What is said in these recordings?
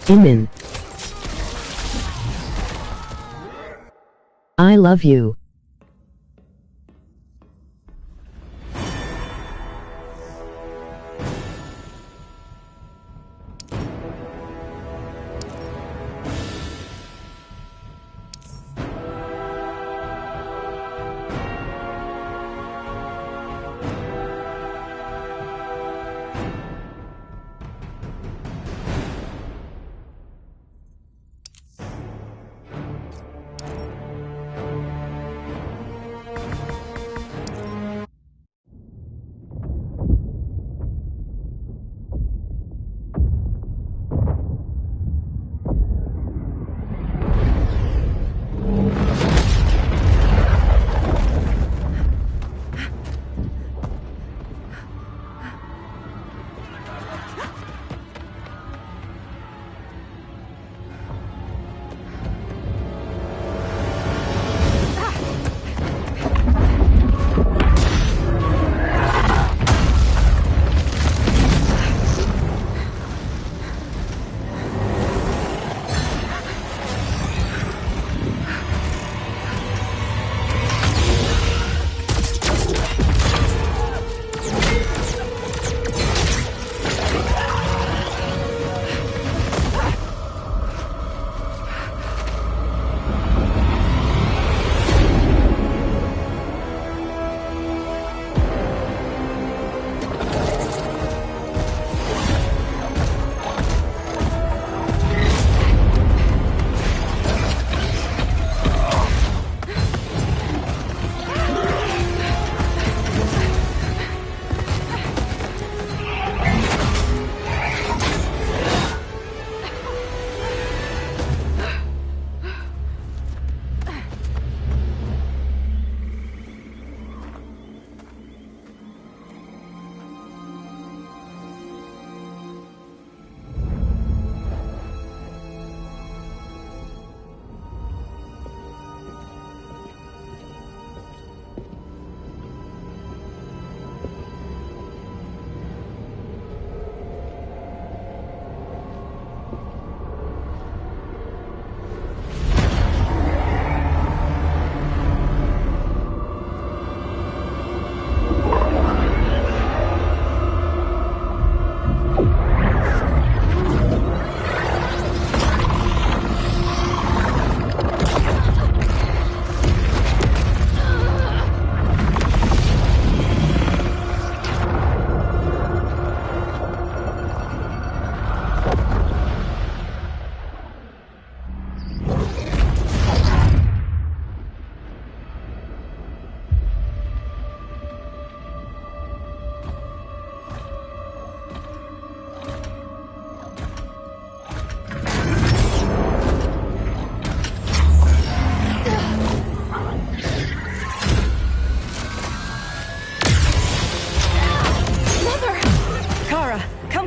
Amen. I love you.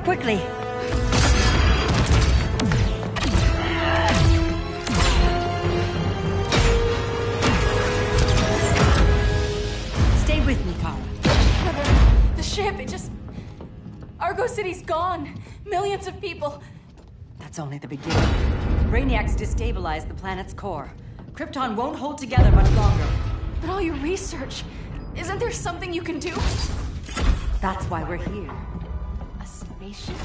Quickly! Stay with me, Kara. The ship, it just... Argo City's gone. Millions of people. That's only the beginning. Brainiac's destabilized the planet's core. Krypton won't hold together much longer. But all your research... Isn't there something you can do? That's why we're here. A spaceship?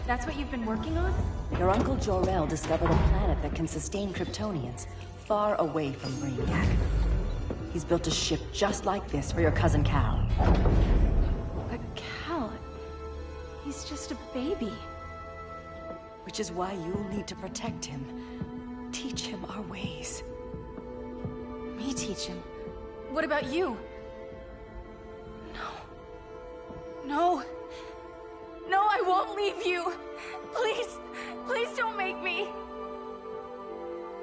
That's what you've been working on? Your Uncle Jor-El discovered a planet that can sustain Kryptonians, far away from Brainiac. He's built a ship just like this for your cousin Cal. But Cal... He's just a baby. Which is why you'll need to protect him. Teach him our ways. Me teach him? What about you? No. No, I won't leave you. Please, please don't make me.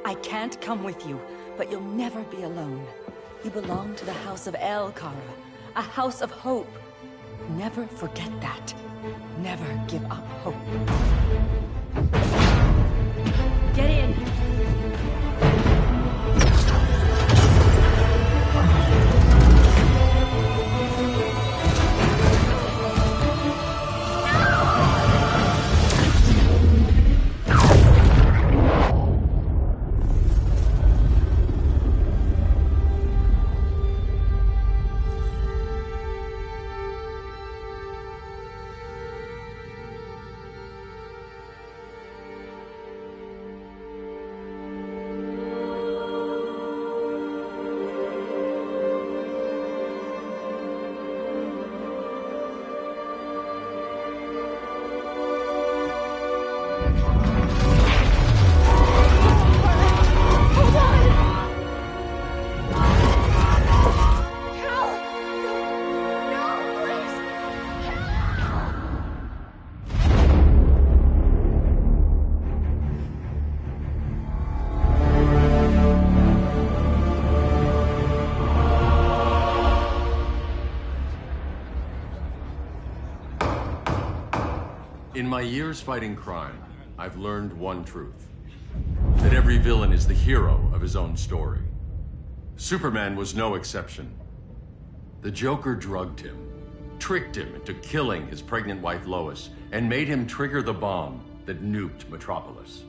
I can't come with you, but you'll never be alone. You belong to the House of El, Kara. A house of hope. Never forget that. Never give up hope. Get in! In my years fighting crime, I've learned one truth. That every villain is the hero of his own story. Superman was no exception. The Joker drugged him, tricked him into killing his pregnant wife Lois, and made him trigger the bomb that nuked Metropolis.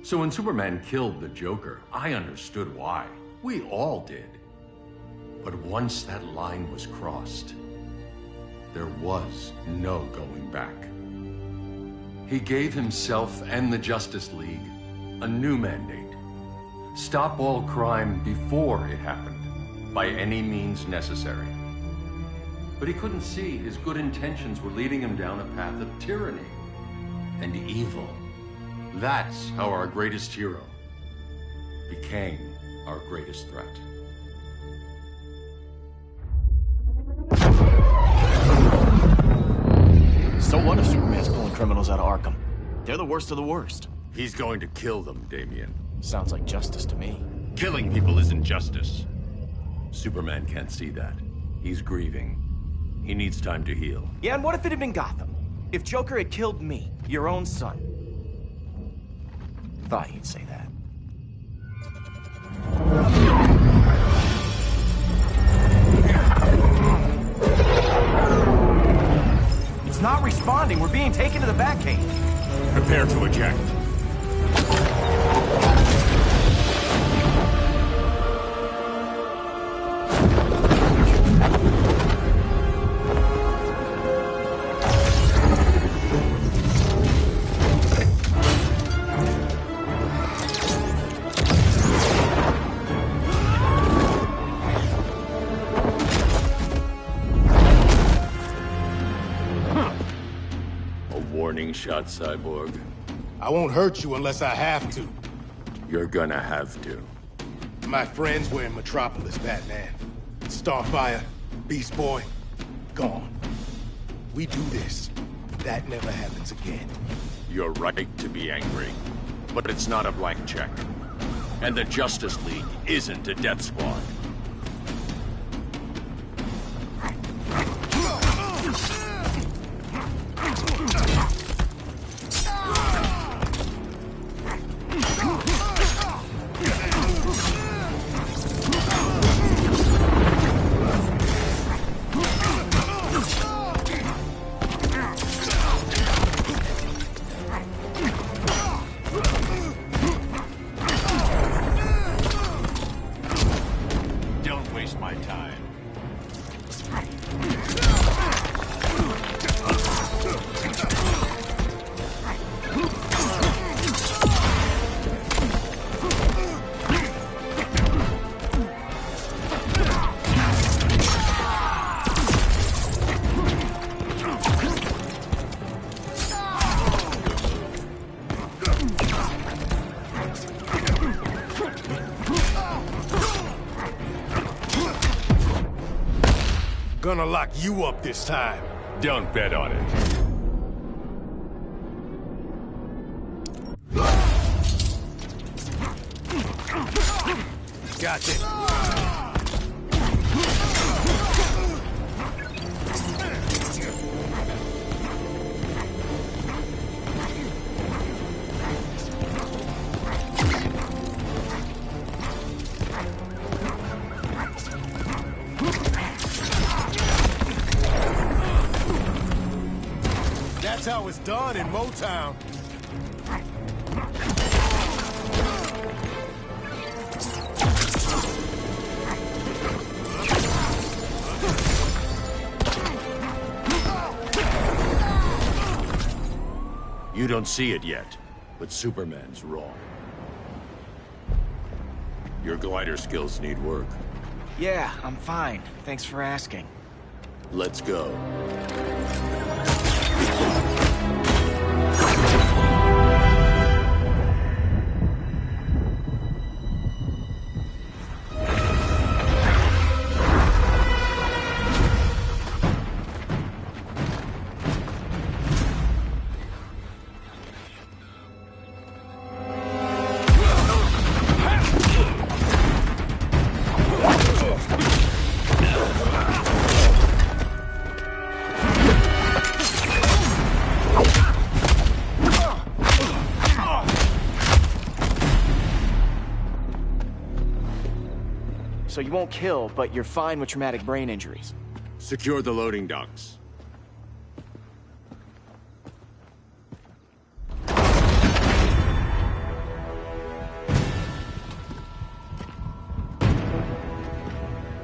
So when Superman killed the Joker, I understood why. We all did. But once that line was crossed, there was no going back. He gave himself and the Justice League a new mandate. Stop all crime before it happened, by any means necessary. But he couldn't see his good intentions were leading him down a path of tyranny and evil. That's how our greatest hero became our greatest threat. So what if Superman's pulling criminals out of Arkham? They're the worst of the worst. He's going to kill them, Damian. Sounds like justice to me. Killing people isn't justice. Superman can't see that. He's grieving. He needs time to heal. Yeah, and what if it had been Gotham? If Joker had killed me, your own son? Thought you'd say that. It's not responding. We're being taken to the Batcave. Prepare to eject. Warning shot, Cyborg. I won't hurt you unless I have to. You're gonna have to. My friends were in Metropolis, Batman. Starfire, Beast Boy, gone. We do this. That never happens again. You're right to be angry, but it's not a blank check. And the Justice League isn't a death squad. Gonna lock you up this time. Don't bet on it. Gotcha. That's how it's done in Motown. You don't see it yet, but Superman's wrong. Your glider skills need work. Yeah, I'm fine. Thanks for asking. Let's go. so you won't kill, but you're fine with traumatic brain injuries. Secure the loading docks.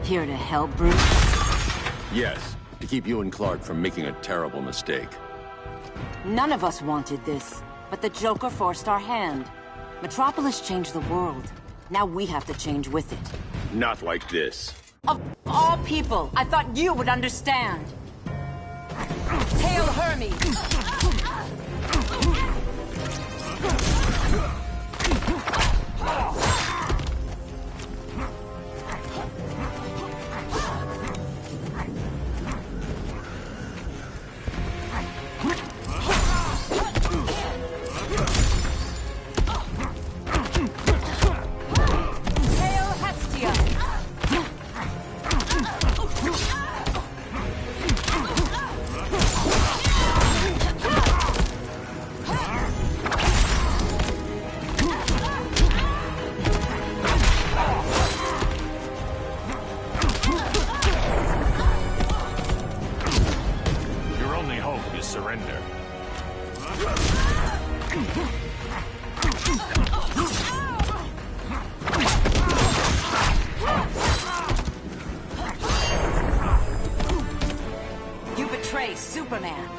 Here to help, Bruce? Yes, to keep you and Clark from making a terrible mistake. None of us wanted this, but the Joker forced our hand. Metropolis changed the world. Now we have to change with it. Not like this. Of all people, I thought you would understand. Hail Hermes! Surrender. You betray Superman.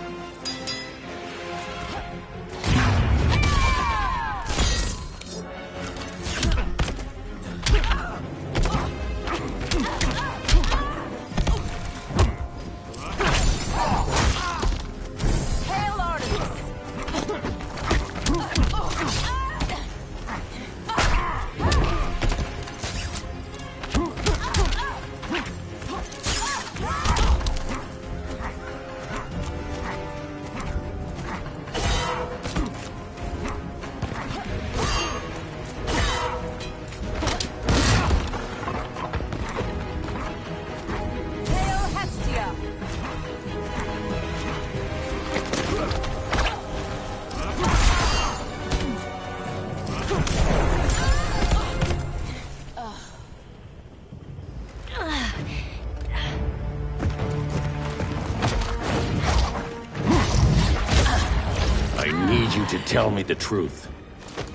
I need you to tell me the truth.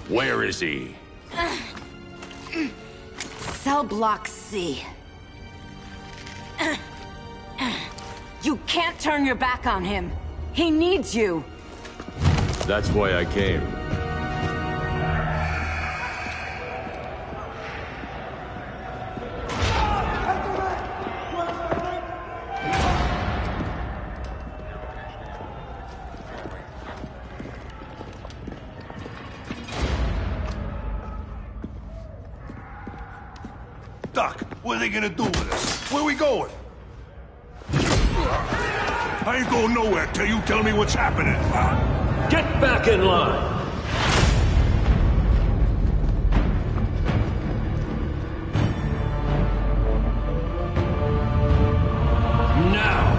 Where is he? Cell Block C. You can't turn your back on him. He needs you. That's why I came. Doc, what are they gonna do with us? Where we going? I ain't going nowhere till you tell me what's happening. Get back in line! Now!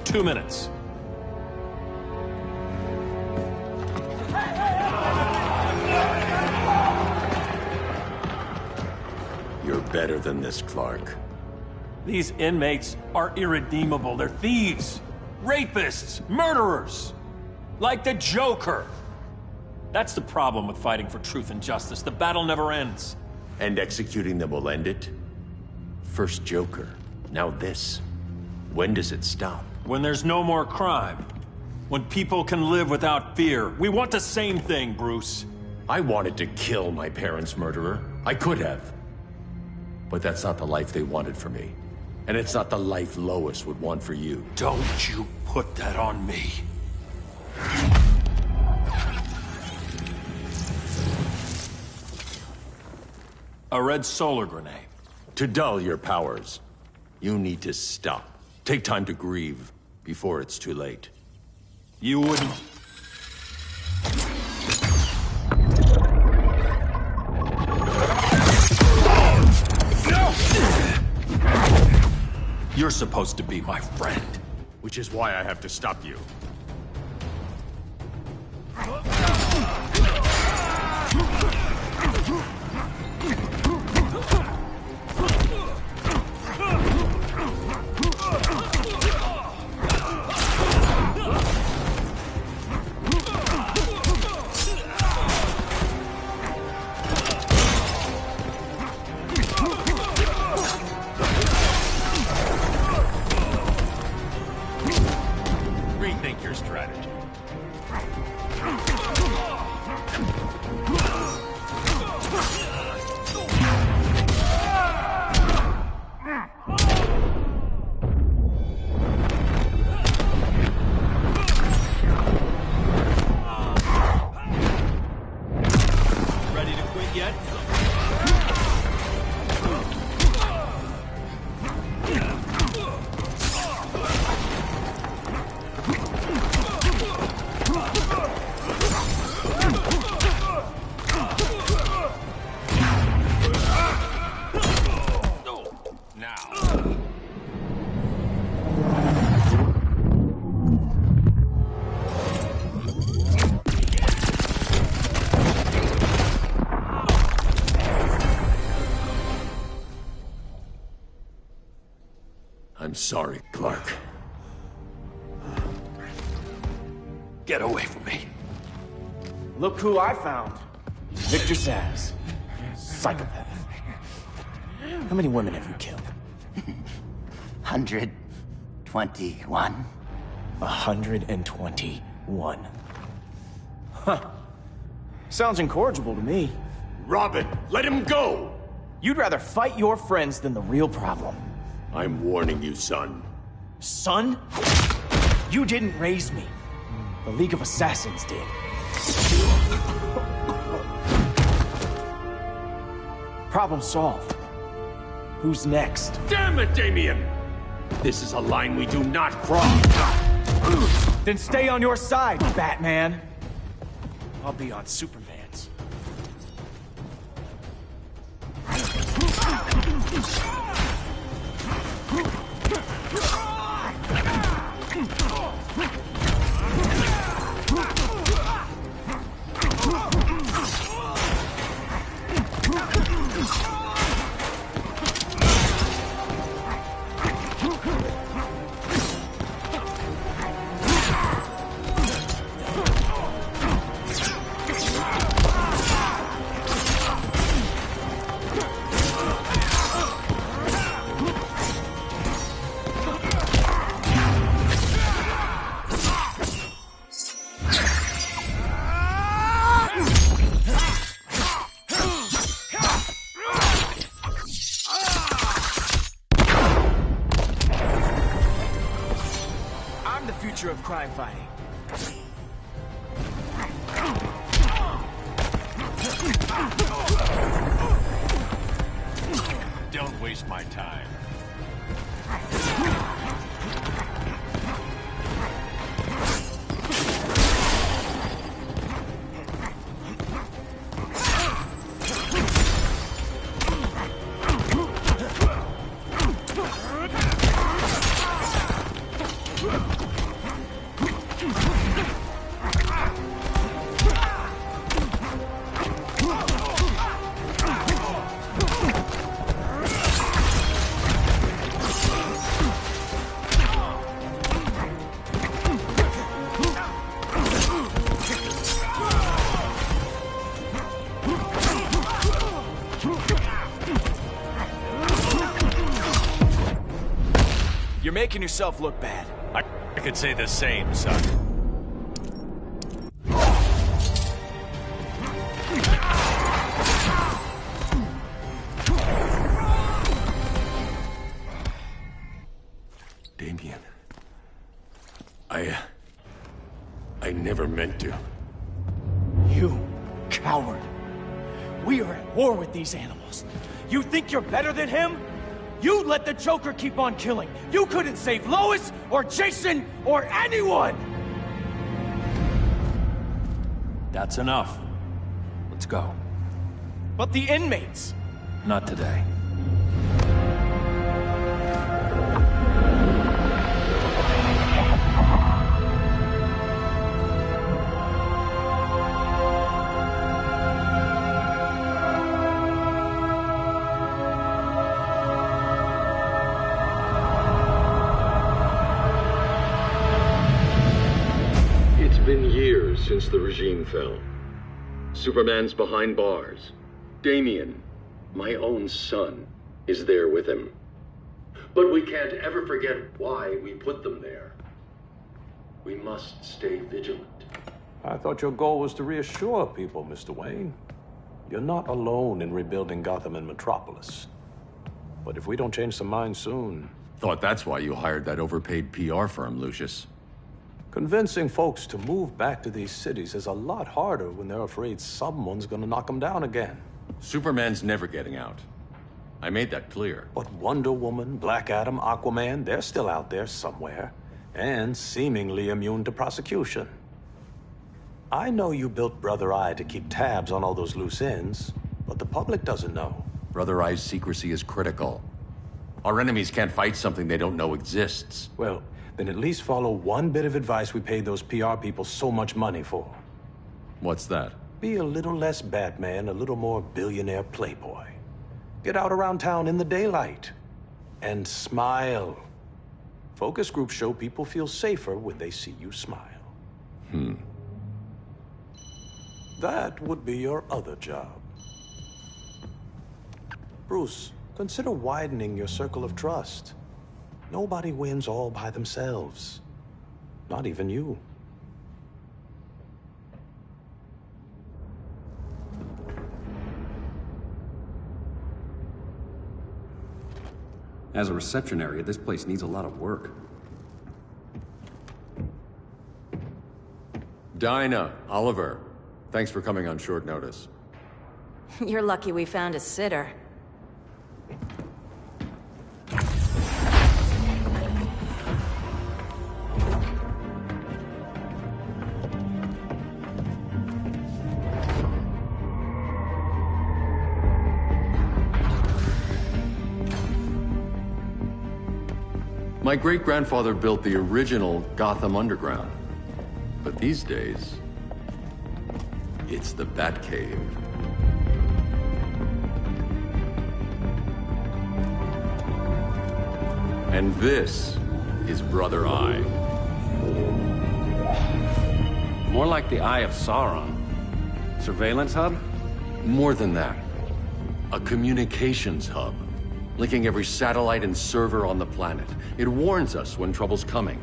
2 minutes. You're better than this, Clark. These inmates are irredeemable. They're thieves, rapists, murderers. Like the Joker. That's the problem with fighting for truth and justice. The battle never ends. And executing them will end it? First Joker, now this. When does it stop? When there's no more crime. When people can live without fear. We want the same thing, Bruce. I wanted to kill my parents' murderer. I could have. But that's not the life they wanted for me. And it's not the life Lois would want for you. Don't you put that on me. A red solar grenade. To dull your powers, you need to stop. Take time to grieve before it's too late. You wouldn't... You're supposed to be my friend. Which is why I have to stop you. Rethink your strategy. Ready to quit yet? Now. I'm sorry, Clark. Get away from me. Look who I found. Victor Zsasz. Psychopath. How many women have you killed? 121. 121. Huh. Sounds incorrigible to me. Robin, let him go! You'd rather fight your friends than the real problem. I'm warning you, son. Son? You didn't raise me. The League of Assassins did. Problem solved. Who's next? Damn it, Damien! This is a line we do not cross. Then stay on your side, Batman. I'll be on Superman's. Of crime fighting. Don't waste my time. You're making yourself look bad. I could say the same, son. Damien. I never meant to. You coward. We are at war with these animals. You think you're better than him? You let the Joker keep on killing. You couldn't save Lois, or Jason, or anyone! That's enough. Let's go. But the inmates! Not today. since the regime fell. Superman's behind bars. Damien, my own son, is there with him. But we can't ever forget why we put them there. We must stay vigilant. I thought your goal was to reassure people, Mr. Wayne. You're not alone in rebuilding Gotham and Metropolis. But if we don't change some minds soon... Thought that's why you hired that overpaid PR firm, Lucius. Convincing folks to move back to these cities is a lot harder when they're afraid someone's gonna knock them down again. Superman's never getting out. I made that clear. But Wonder Woman, Black Adam, Aquaman, they're still out there somewhere. And seemingly immune to prosecution. I know you built Brother Eye to keep tabs on all those loose ends, but the public doesn't know. Brother Eye's secrecy is critical. Our enemies can't fight something they don't know exists. Well, then at least follow one bit of advice we paid those PR people so much money for. What's that? Be a little less Batman, a little more billionaire playboy. Get out around town in the daylight. And smile. Focus groups show people feel safer when they see you smile. That would be your other job. Bruce, consider widening your circle of trust. Nobody wins all by themselves. Not even you. As a reception area, this place needs a lot of work. Dinah, Oliver, thanks for coming on short notice. You're lucky we found a sitter. My great-grandfather built the original Gotham Underground. But these days, it's the Batcave. And this is Brother Eye. More like the Eye of Sauron. Surveillance hub? More than that. A communications hub. Linking every satellite and server on the planet. It warns us when trouble's coming,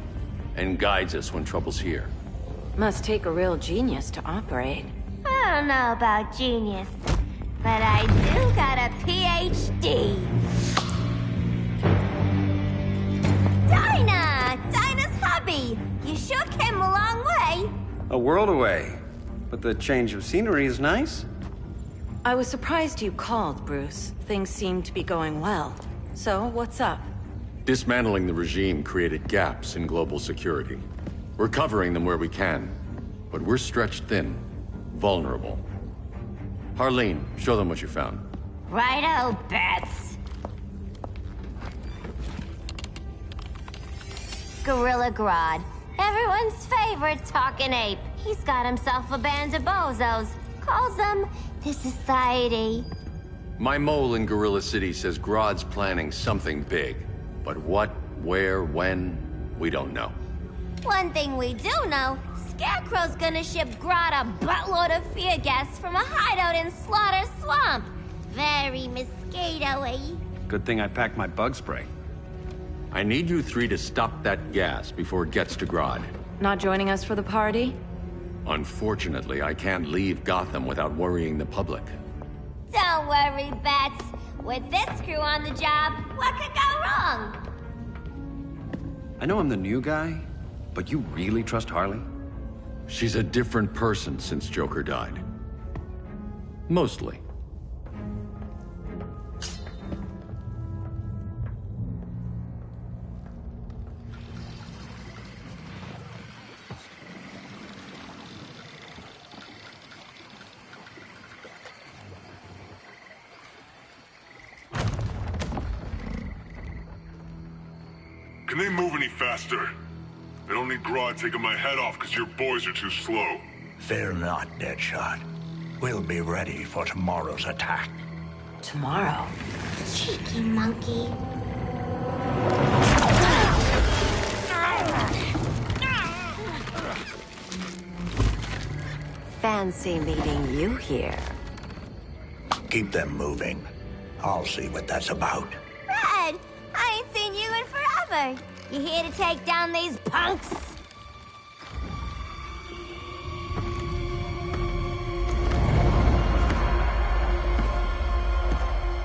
and guides us when trouble's here. Must take a real genius to operate. I don't know about genius, but I do got a PhD. Dinah's hubby! You sure came a long way. A world away. But the change of scenery is nice. I was surprised you called, Bruce. Things seem to be going well. So, what's up? Dismantling the regime created gaps in global security. We're covering them where we can, but we're stretched thin, vulnerable. Harleen, show them what you found. Righto, Bats. Gorilla Grodd. Everyone's favorite talking ape. He's got himself a band of bozos. Calls them the Society. My mole in Gorilla City says Grodd's planning something big. But what, where, when, we don't know. One thing we do know, Scarecrow's gonna ship Grodd a buttload of fear gas from a hideout in Slaughter Swamp. Very mosquito-y. Good thing I packed my bug spray. I need you three to stop that gas before it gets to Grodd. Not joining us for the party? Unfortunately, I can't leave Gotham without worrying the public. Don't worry, Bats. With this crew on the job, what could go wrong? I know I'm the new guy, but you really trust Harley? She's a different person since Joker died. Mostly. Can they move any faster? I don't need Grodd taking my head off because your boys are too slow. Fear not, Deadshot. We'll be ready for tomorrow's attack. Tomorrow? Cheeky monkey. fancy meeting you here. Keep them moving. I'll see what that's about. Red, I ain't seen you in forever. You here to take down these punks?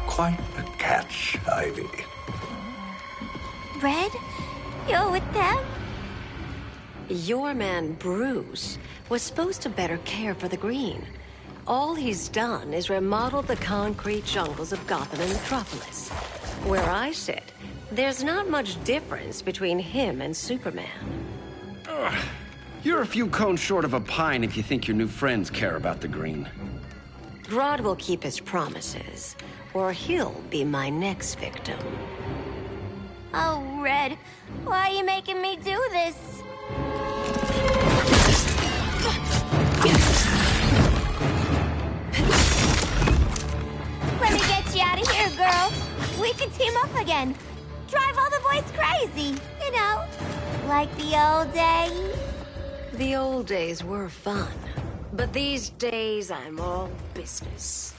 Quite a catch, Ivy. Red, you're with them? Your man, Bruce, was supposed to better care for the green. All he's done is remodel the concrete jungles of Gotham and Metropolis. Where I sit, there's not much difference between him and Superman. You're a few cones short of a pine if you think your new friends care about the green. Grodd will keep his promises, or he'll be my next victim. Oh, Red, why are you making me do this? Let me get you out of here, girl. We can team up again. Drive all the boys crazy, you know, like the old days. The old days were fun, but these days I'm all business.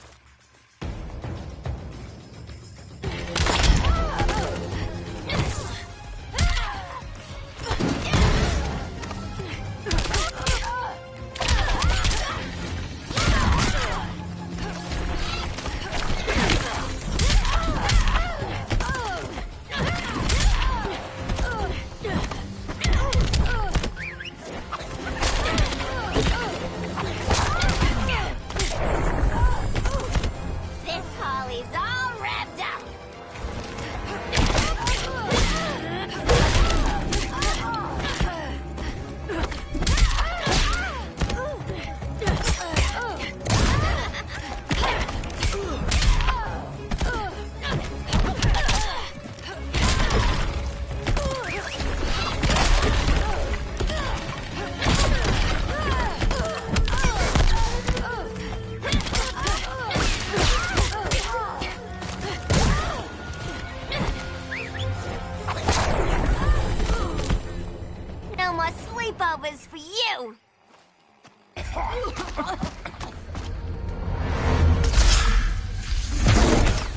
Sleepovers for you!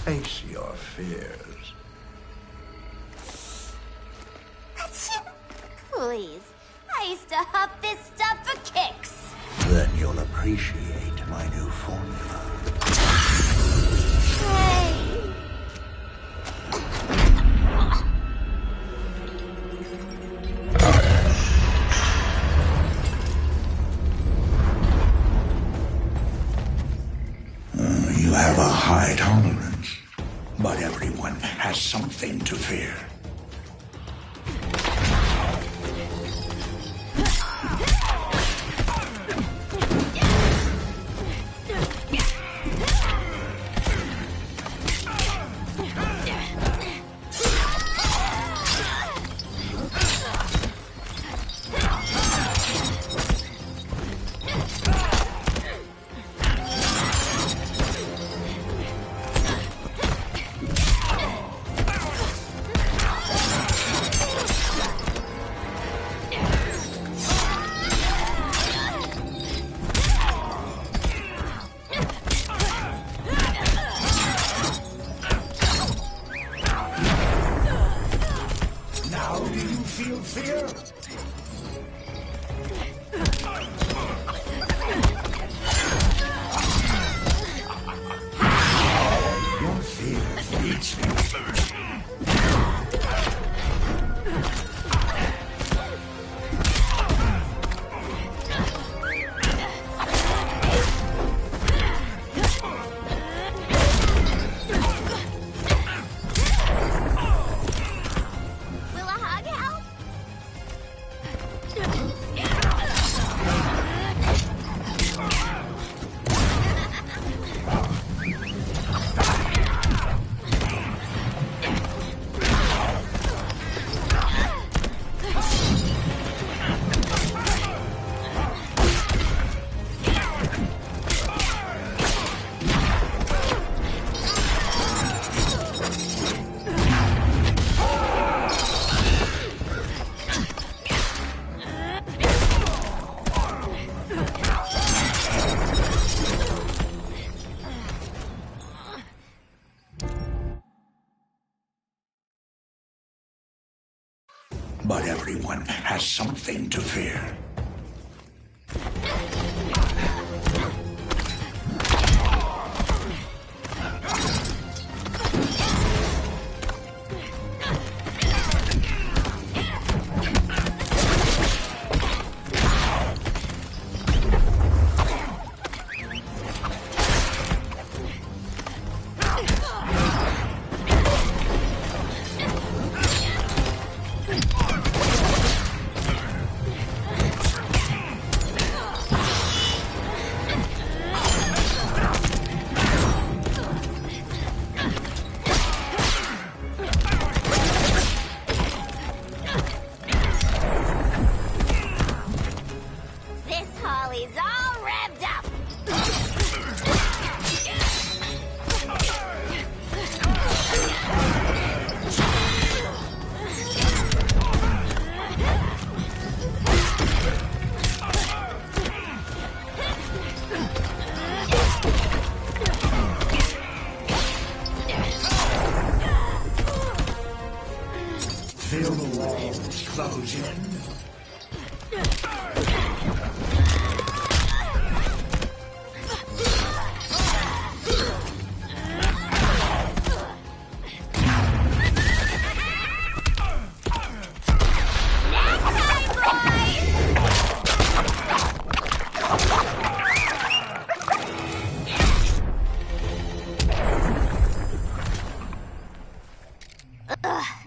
Face your fears. Please, I used to huff this stuff for kicks. Then you'll appreciate my new formula. Hey. You have a high tolerance, but everyone has something to fear. everyone has something to fear. Feel the walls close in.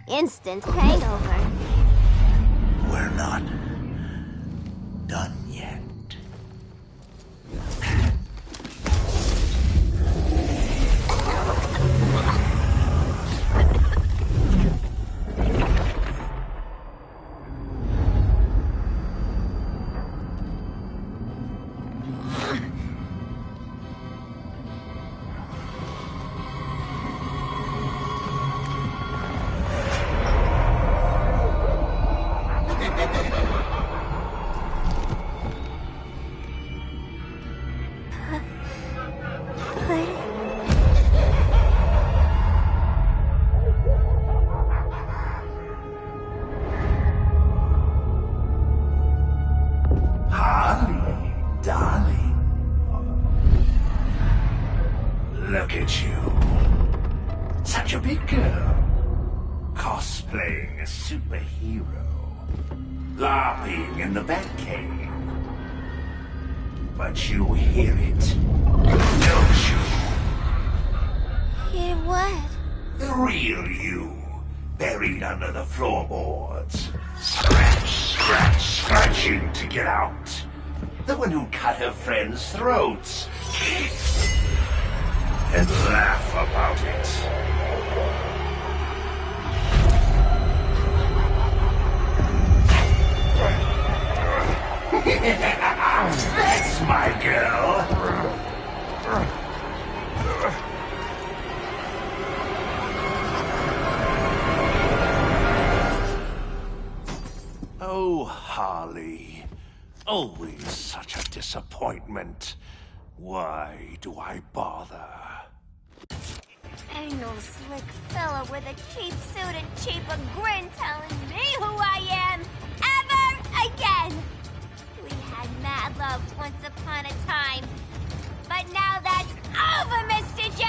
Instant hangover. We're not done yet. Look at you. Such a big girl. Cosplaying a superhero. LARPing in the Batcave. But you hear it, don't you? Hear what? The real you, buried under the floorboards. Scratch, scratch, scratching to get out. The one who cut her friends' throats. And laugh about it. That's my girl. Oh, Harley. Always such a disappointment. Why do I bother? Ain't no slick fella with a cheap suit and cheaper grin telling me who I am ever again. We had mad love once upon a time, but now that's over, Mr. J.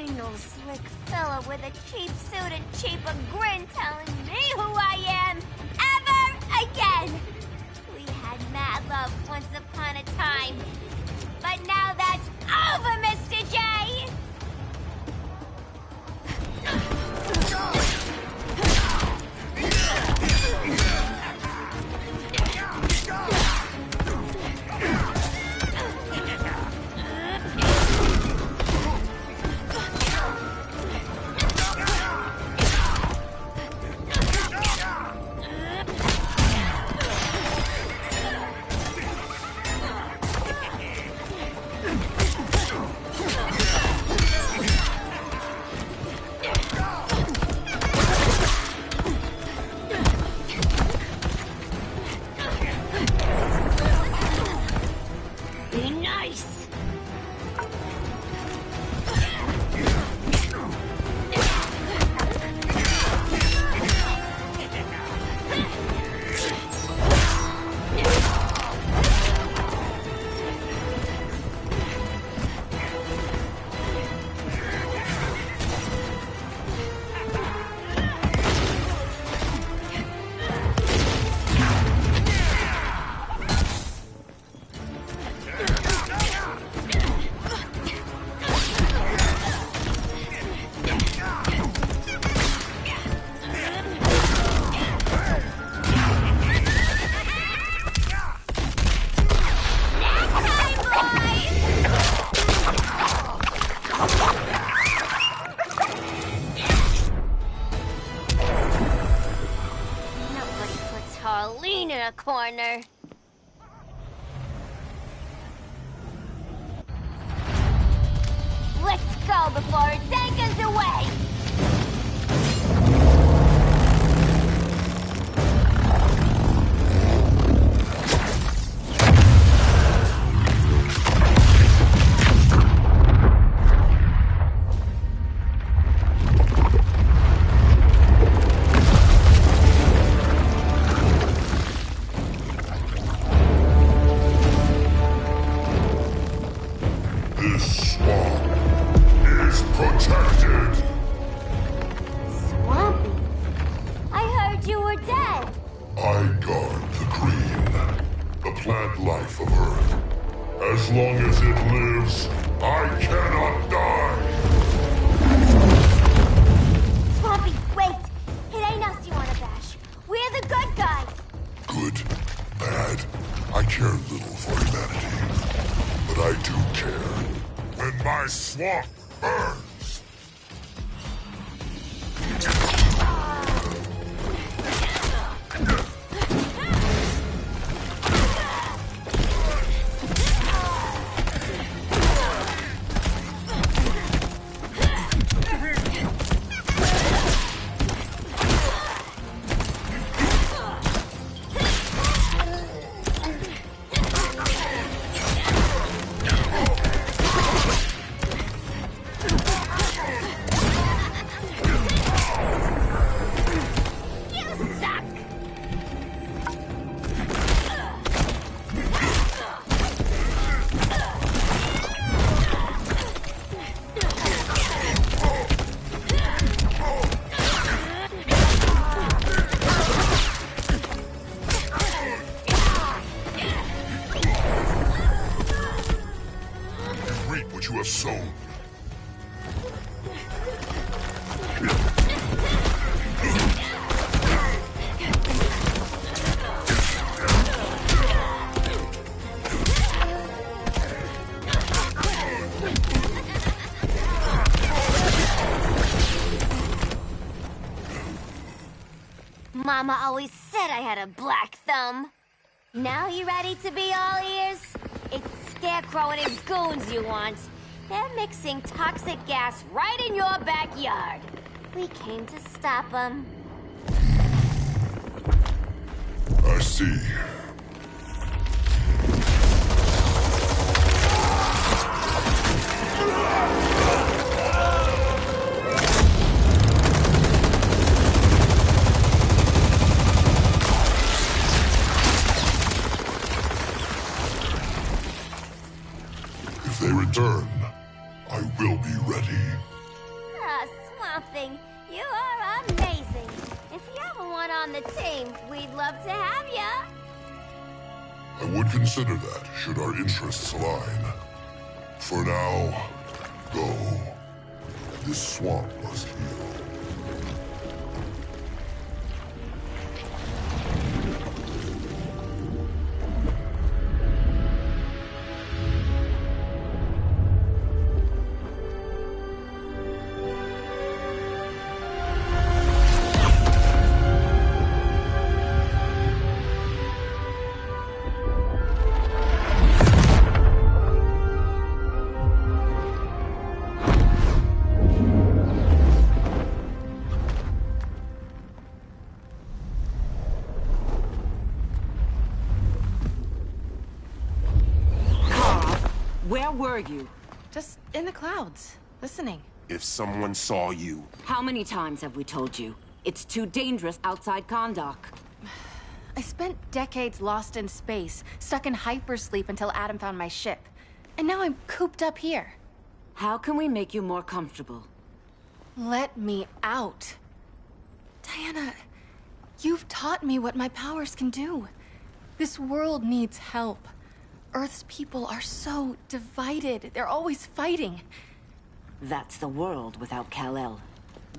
no slick fella with a cheap suit and cheaper grin telling me who I am ever again. We had mad love once upon a time, but now that's over, Mr. J! Corner. Let's go before it takes us away! This swamp is protected. Swampy? I heard you were dead. I guard the green, the plant life of Earth. As long as it lives, I cannot die. Swampy, wait! It ain't us you wanna bash. We're the good guys. Good, bad, I care little for humanity. But I do care when my swamp burns. You have sown. Mama always said I had a black thumb. Now you ready to be all ears? It's Scarecrow and his goons you want. They're mixing toxic gas right in your backyard. We came to stop them. I see. If they return, I will be ready. something. You are amazing. If you ever want on the team, we'd love to have ya. I would consider that, should our interests align. For now, go. This swamp must heal. Where were you? Just in the clouds, listening. If someone saw you... How many times have we told you? It's too dangerous outside Kondak. I spent decades lost in space, stuck in hypersleep until Adam found my ship. And now I'm cooped up here. How can we make you more comfortable? Let me out. Diana, you've taught me what my powers can do. This world needs help. Earth's people are so divided. They're always fighting. That's the world without Kal-El.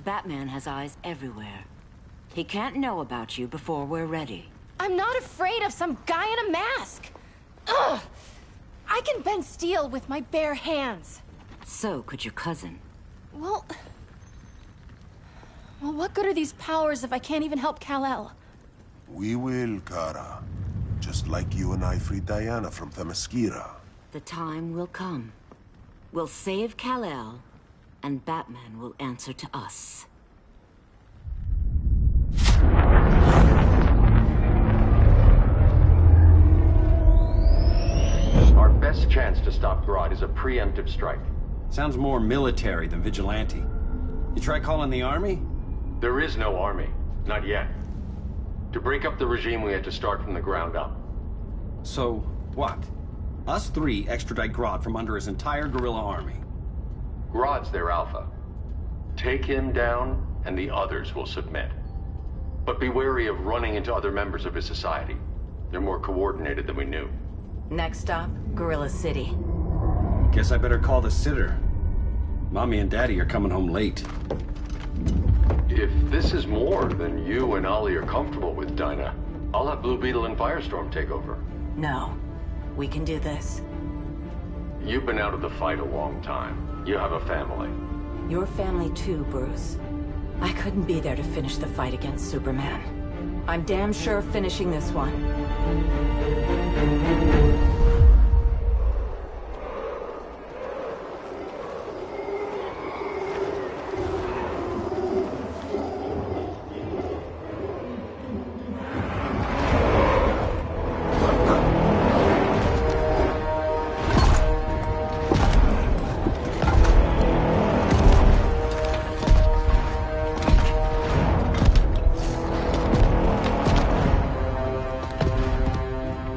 Batman has eyes everywhere. He can't know about you before we're ready. I'm not afraid of some guy in a mask. Ugh! I can bend steel with my bare hands. So could your cousin. Well, what good are these powers if I can't even help Kal-El? We will, Kara. Just like you and I freed Diana from Themyscira. The time will come. We'll save Kal-El, and Batman will answer to us. Our best chance to stop Grodd is a preemptive strike. Sounds more military than vigilante. You try calling the army? There is no army. Not yet. To break up the regime, we had to start from the ground up. So, what? Us three extradite Grodd from under his entire guerrilla army. Grodd's their alpha. Take him down, and the others will submit. But be wary of running into other members of his society. They're more coordinated than we knew. Next stop, Gorilla City. Guess I better call the sitter. Mommy and Daddy are coming home late. If this is more than you and Ollie are comfortable with, Dinah, I'll have Blue Beetle and Firestorm take over. No. We can do this. You've been out of the fight a long time. You have a family. Your family too, Bruce. I couldn't be there to finish the fight against Superman. I'm damn sure finishing this one.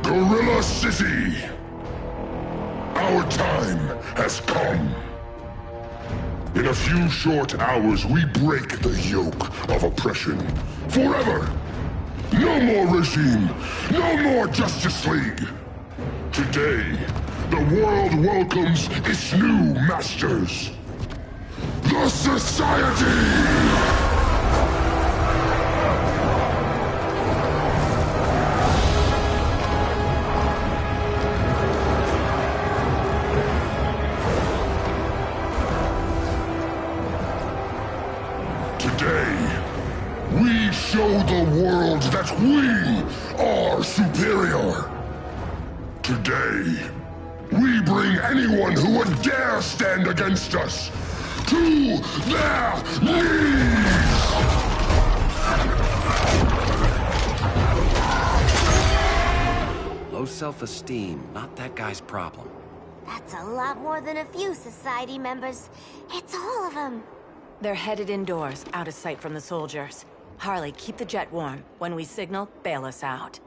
Gorilla City! Our time has come. In a few short hours, we break the yoke of oppression. Forever! No more regime! No more Justice League! Today, the world welcomes its new masters. The Society! Today, we show the world that we are superior. Today, we bring anyone who would dare stand against us to their knees! Low self-esteem, not that guy's problem. That's a lot more than a few society members. It's all of them. They're headed indoors, out of sight from the soldiers. Harley, keep the jet warm. When we signal, bail us out.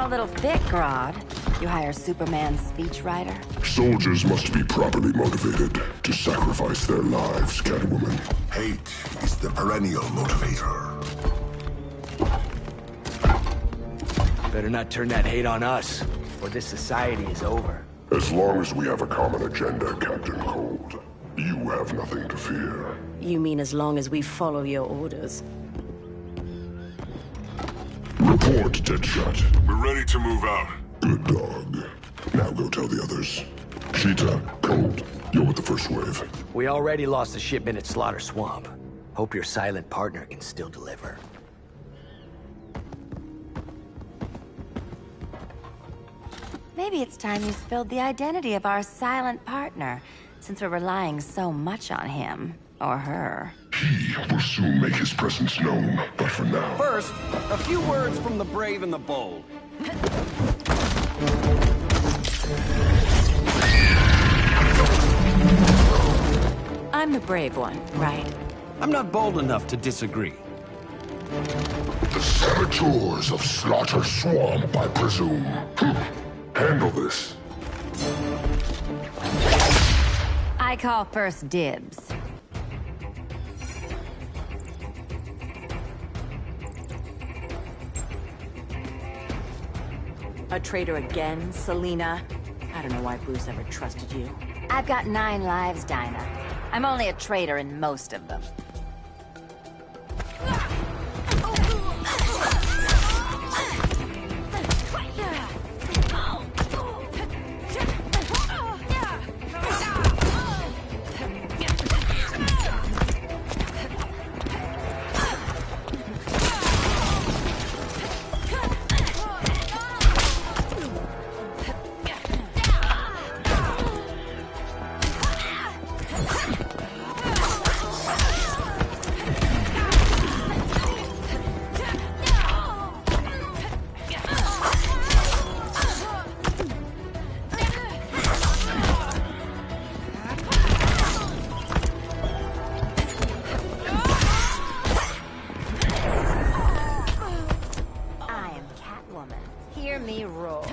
a little thick, Grodd. You hire Superman's speechwriter? Soldiers must be properly motivated to sacrifice their lives, Catwoman. Hate is the perennial motivator. Better not turn that hate on us, or this society is over. As long as we have a common agenda, Captain Cold, you have nothing to fear. You mean as long as we follow your orders? Report, Deadshot. We're ready to move out. Good dog. Now go tell the others. Cheetah, Cold, you're with the first wave. We already lost a shipment at Slaughter Swamp. Hope your silent partner can still deliver. Maybe it's time you spilled the identity of our silent partner, since we're relying so much on him. Or her. He will soon make his presence known, but for now... First, a few words from the brave and the bold. I'm the brave one, right? I'm not bold enough to disagree. The saboteurs of Slaughter Swamp, I presume. Handle this. I call first dibs. A traitor again, Selina? I don't know why Bruce ever trusted you. I've got 9 lives, Dinah. I'm only a traitor in most of them. Hear me roar.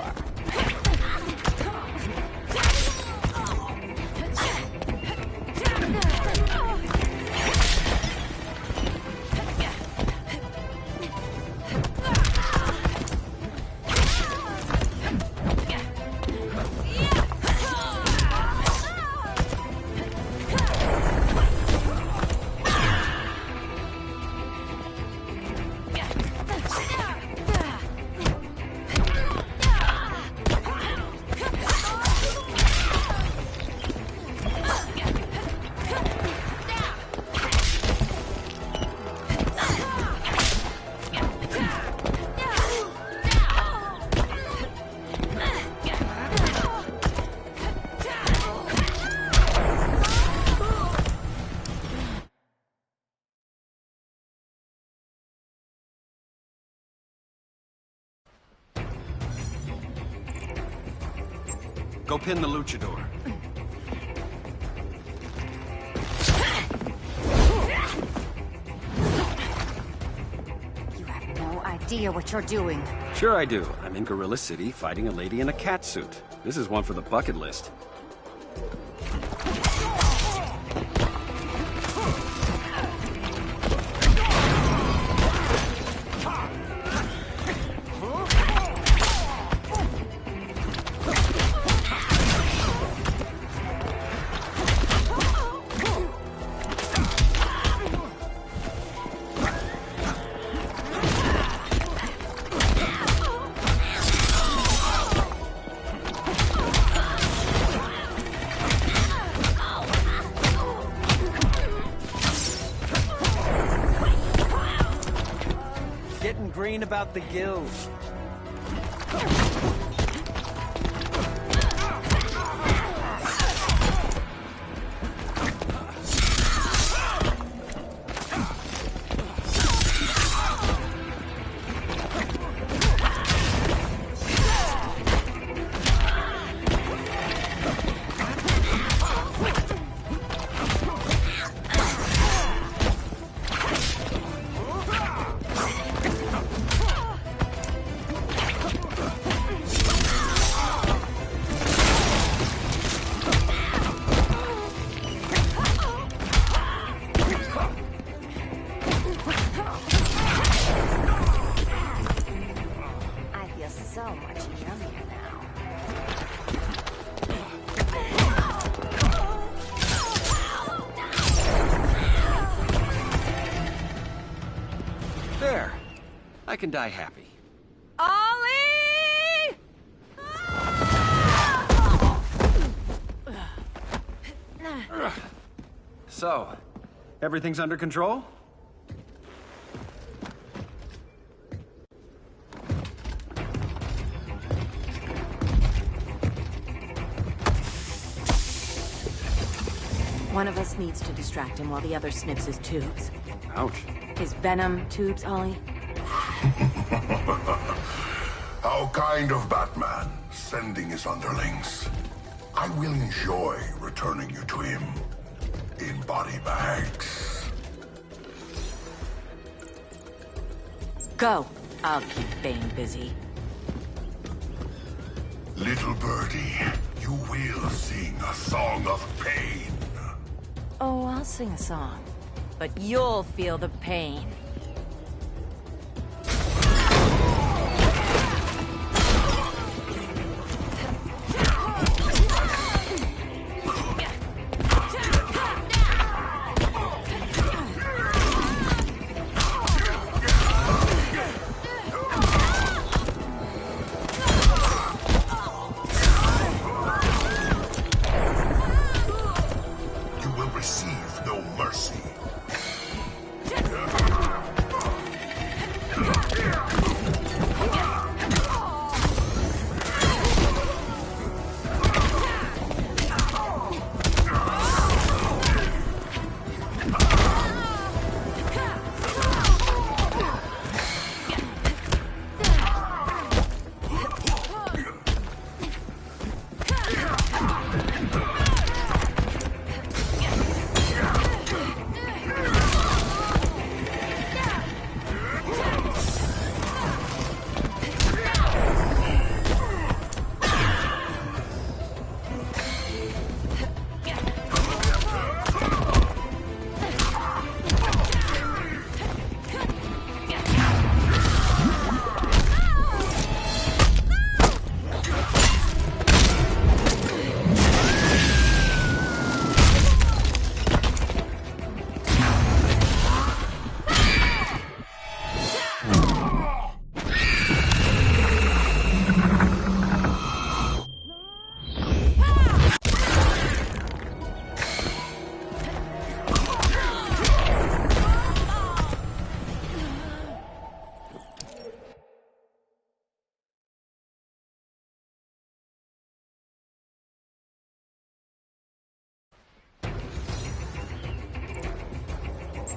Go pin the luchador. You have no idea what you're doing. Sure I do. I'm in Gorilla City fighting a lady in a cat suit. This is one for the bucket list. Getting green about the guild. I can die happy. Ollie! So, everything's under control? One of us needs to distract him while the other snips his tubes. Ouch. His venom tubes, Ollie? How kind of Batman, sending his underlings. I will enjoy returning you to him in body bags. Go. I'll keep Bane busy. Little birdie, you will sing a song of pain. Oh, I'll sing a song. But you'll feel the pain.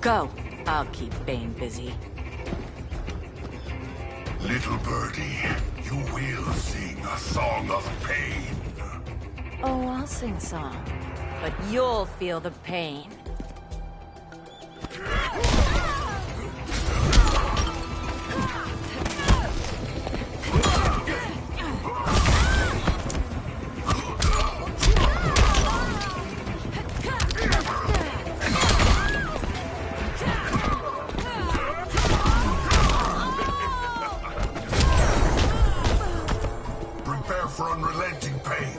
Go. I'll keep Bane busy. Little birdie, you will sing a song of pain. Oh, I'll sing a song. But you'll feel the pain. Prepare for unrelenting pain.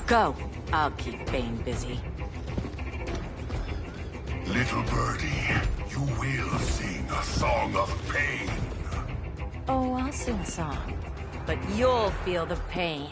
Go. I'll keep Bane busy. Little birdie, you will sing a song of pain. Oh, I'll sing a song. But you'll feel the pain.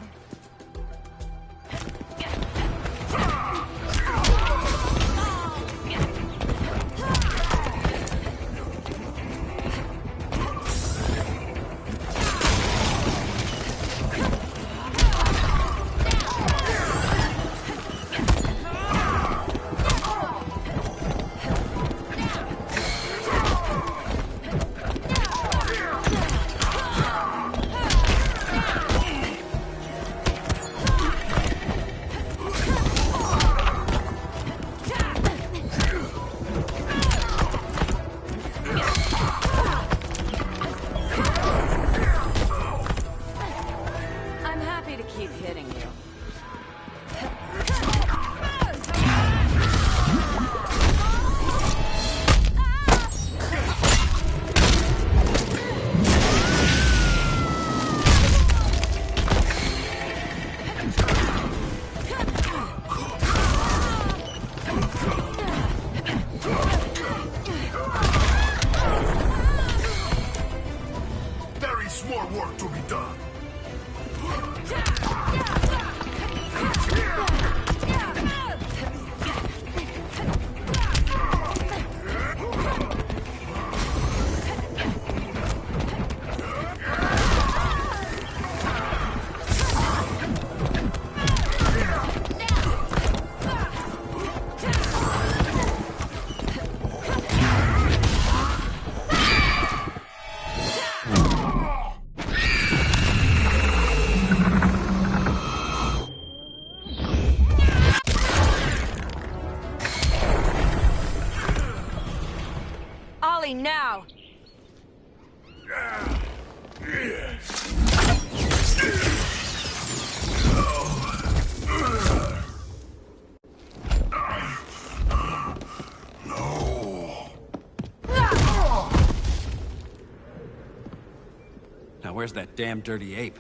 is more work to be done. Ollie, now! Now where's that damn dirty ape?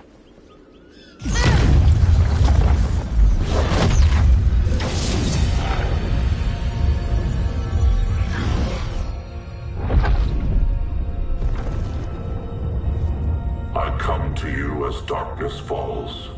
I come to you as darkness falls.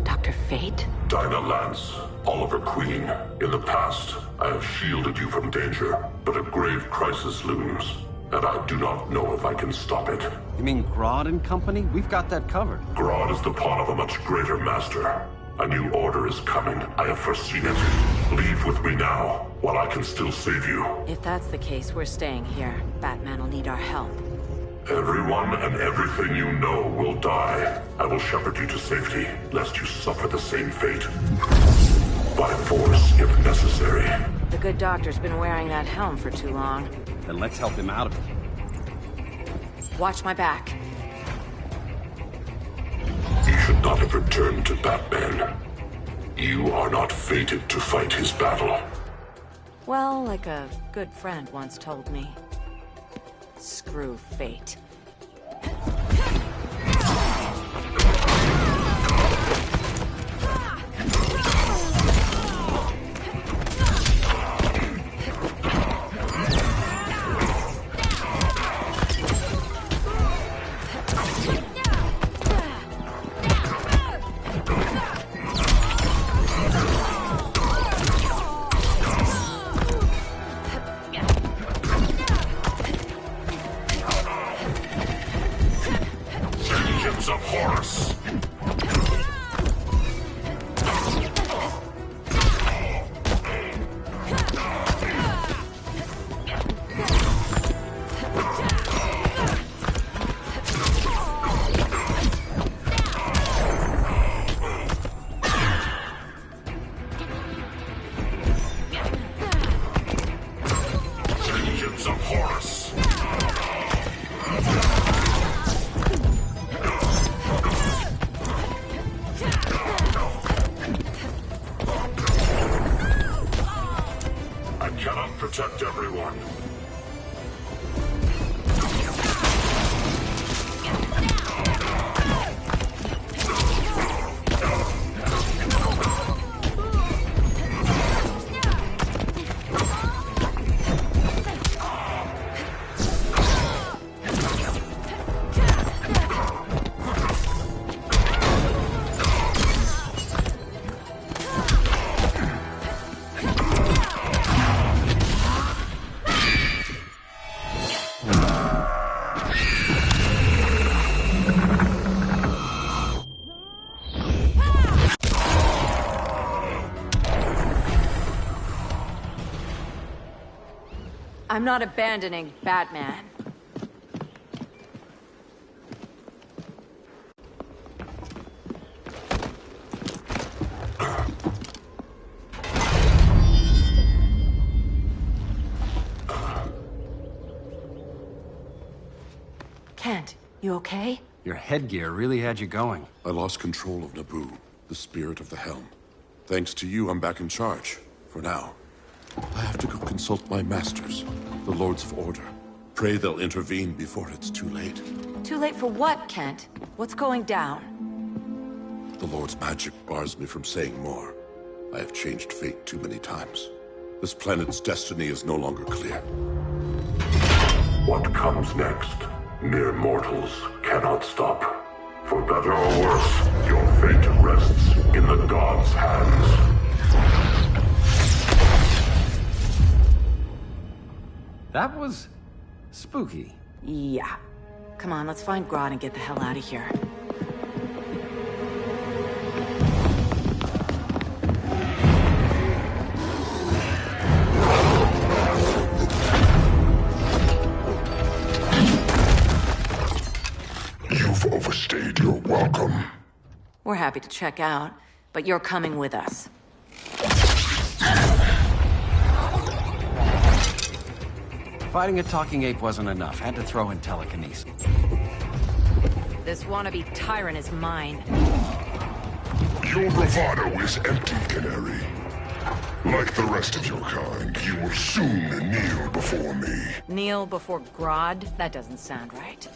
Dr. Fate? Dinah Lance, Oliver Queen. In the past, I have shielded you from danger, but a grave crisis looms, and I do not know if I can stop it. You mean Grodd and company? We've got that covered. Grodd is the pawn of a much greater master. A new order is coming. I have foreseen it. Leave with me now, while I can still save you. If that's the case, we're staying here. Batman will need our help. Everyone and everything you know will die. I will shepherd you to safety, lest you suffer the same fate. By force, if necessary. The good doctor's been wearing that helm for too long. Then let's help him out of it. Watch my back. You should not have returned to Batman. You are not fated to fight his battle. Well, like a good friend once told me. Screw fate. Of Horus. Vengeance of Horus. Protect everyone. I'm not abandoning Batman. Kent, you okay? Your headgear really had you going. I lost control of Naboo, the spirit of the helm. Thanks to you, I'm back in charge. For now. I have to go consult my masters, the Lords of Order. Pray they'll intervene before it's too late. Too late for what, Kent? What's going down? The Lord's magic bars me from saying more. I have changed fate too many times. This planet's destiny is no longer clear. What comes next? Mere mortals cannot stop. For better or worse, your fate rests in the gods' hands. That was spooky. Yeah. Come on, let's find Grodd and get the hell out of here. You've overstayed your welcome. We're happy to check out, but you're coming with us. Fighting a talking ape wasn't enough. Had to throw in telekinesis. This wannabe tyrant is mine. Your bravado is empty, Canary. Like the rest of your kind, you will soon kneel before me. Kneel before Grodd? That doesn't sound right.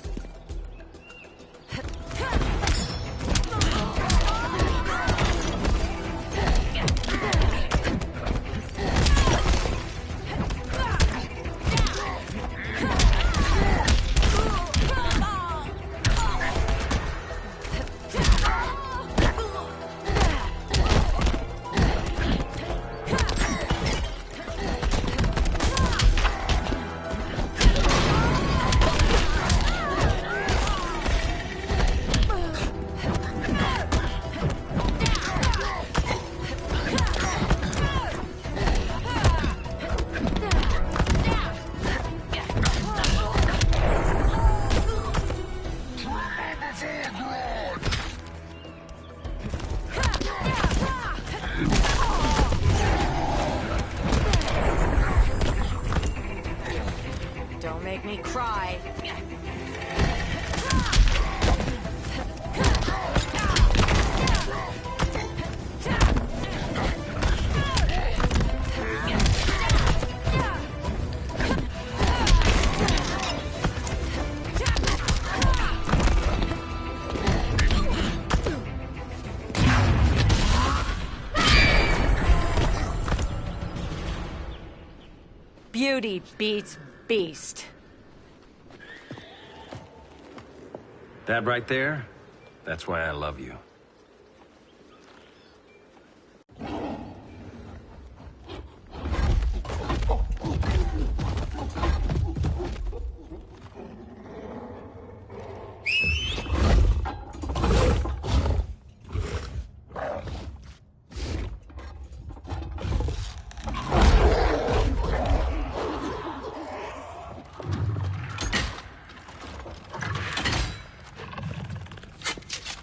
Don't make me cry. Beauty beats beast. That right there, that's why I love you.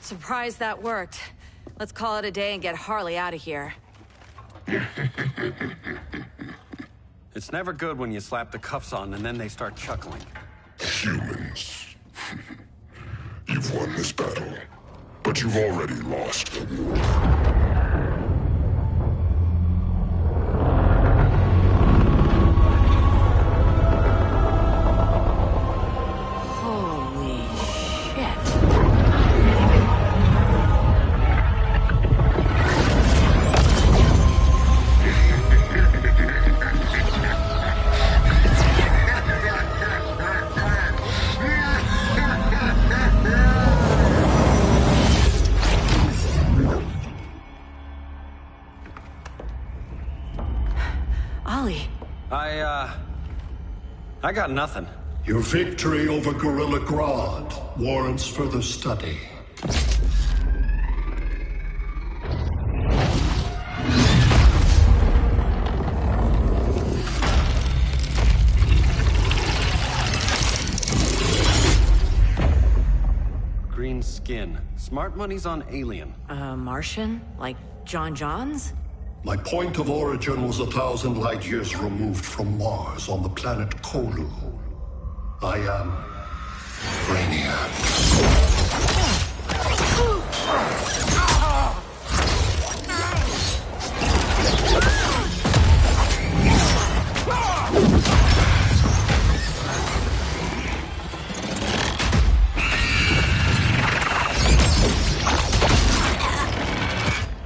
Surprised that worked. Let's call it a day and get Harley out of here. It's never good when you slap the cuffs on and then they start chuckling. Humans. You've won this battle, but you've already lost the war. I got nothing. Your victory over Gorilla Grodd warrants further study. Green skin. Smart money's on alien. Martian? Like John Johns? My point of origin was 1,000 light years removed from Mars on the planet Kolu. I am Brainiac.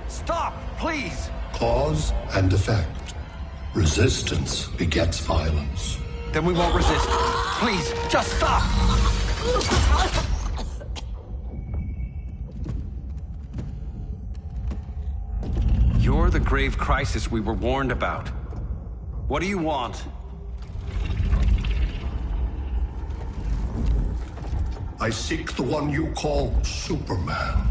Stop, please! Cause and effect. Resistance begets violence. Then we won't resist. Please, just stop! grave crisis we were warned about. What do you want? I seek the one you call Superman.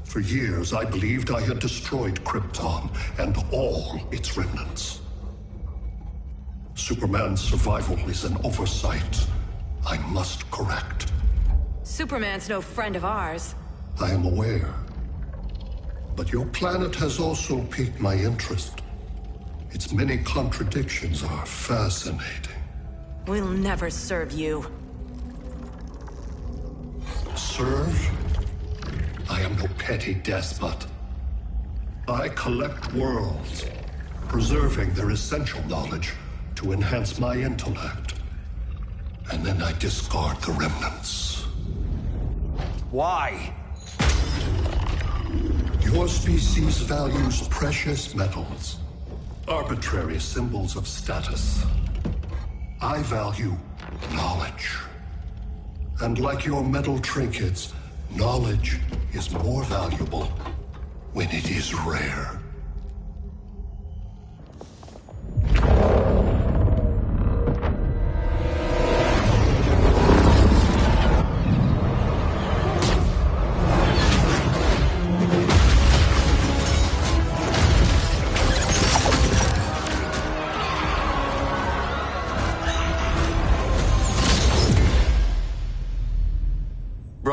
For years, I believed I had destroyed Krypton and all its remnants. Superman's survival is an oversight I must correct. Superman's no friend of ours. I am aware. But your planet has also piqued my interest. Its many contradictions are fascinating. We'll never serve you. Serve? I am no petty despot. I collect worlds, preserving their essential knowledge to enhance my intellect. And then I discard the remnants. Why? Your species values precious metals, arbitrary symbols of status. I value knowledge. And like your metal trinkets, knowledge is more valuable when it is rare.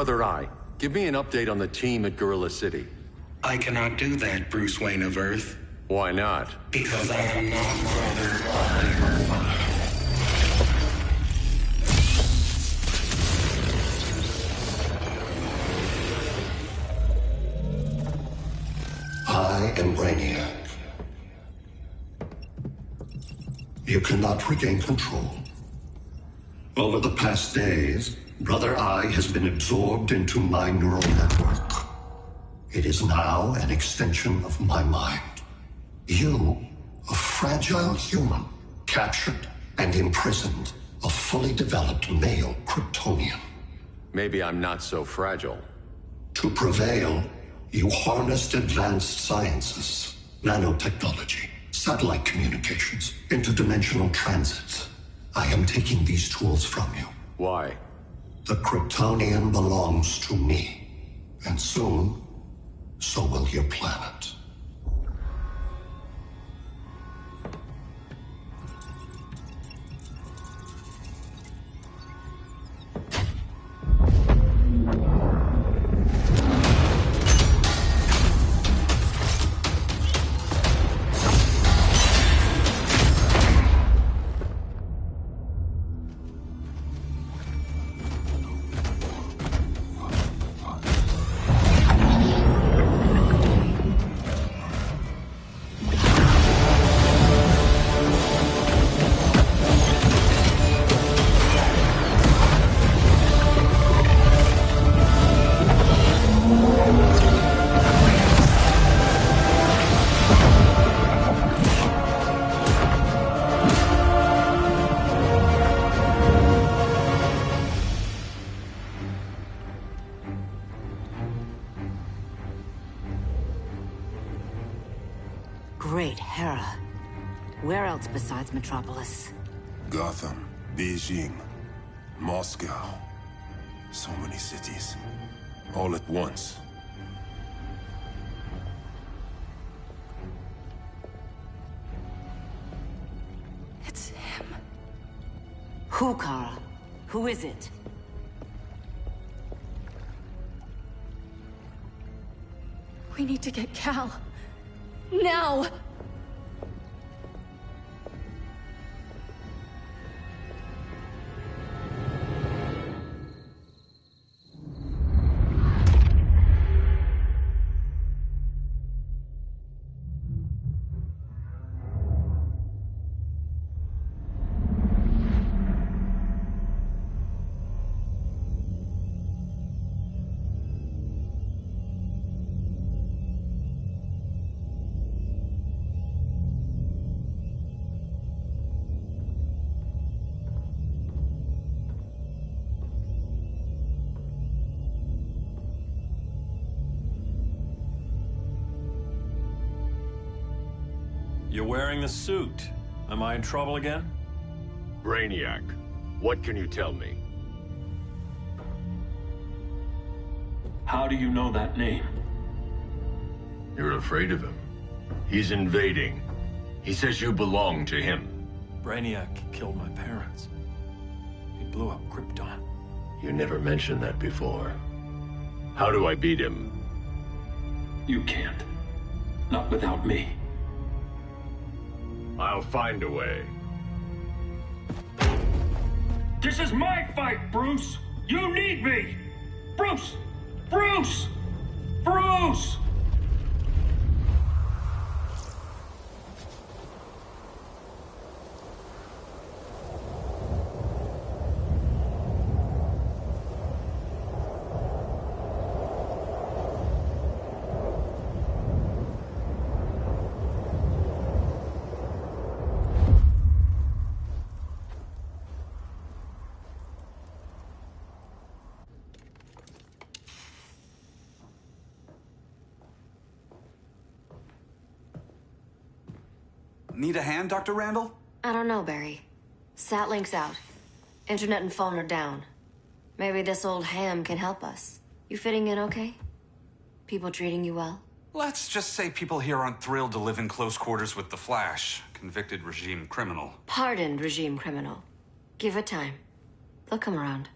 Brother Eye, give me an update on the team at Gorilla City. I cannot do that, Bruce Wayne of Earth. Why not? Because I am not Brother Eye. I am Brainiac. You cannot regain control. Over the past days, Brother Eye has been absorbed into my neural network. It is now an extension of my mind. You, a fragile human, captured and imprisoned a fully developed male Kryptonian. Maybe I'm not so fragile. To prevail, you harnessed advanced sciences, nanotechnology, satellite communications, interdimensional transit. I am taking these tools from you. Why? The Kryptonian belongs to me. And soon, so will your planet. Great Hera. Where else besides Metropolis? Gotham, Beijing, Moscow. So many cities. All at once. It's him. Who, Kara? Who is it? We need to get Cal. Now! You're wearing the suit. Am I in trouble again? Brainiac, what can you tell me? How do you know that name? You're afraid of him. He's invading. He says you belong to him. Brainiac killed my parents. He blew up Krypton. You never mentioned that before. How do I beat him? You can't. Not without me. I'll find a way. This is my fight, Bruce! You need me! Bruce! Bruce! Bruce! Need a hand, Dr. Randall? I don't know, Barry. Satlink's out. Internet and phone are down. Maybe this old ham can help us. You fitting in okay? People treating you well? Let's just say people here aren't thrilled to live in close quarters with the Flash, convicted regime criminal. Pardoned regime criminal. Give it time. They'll come around.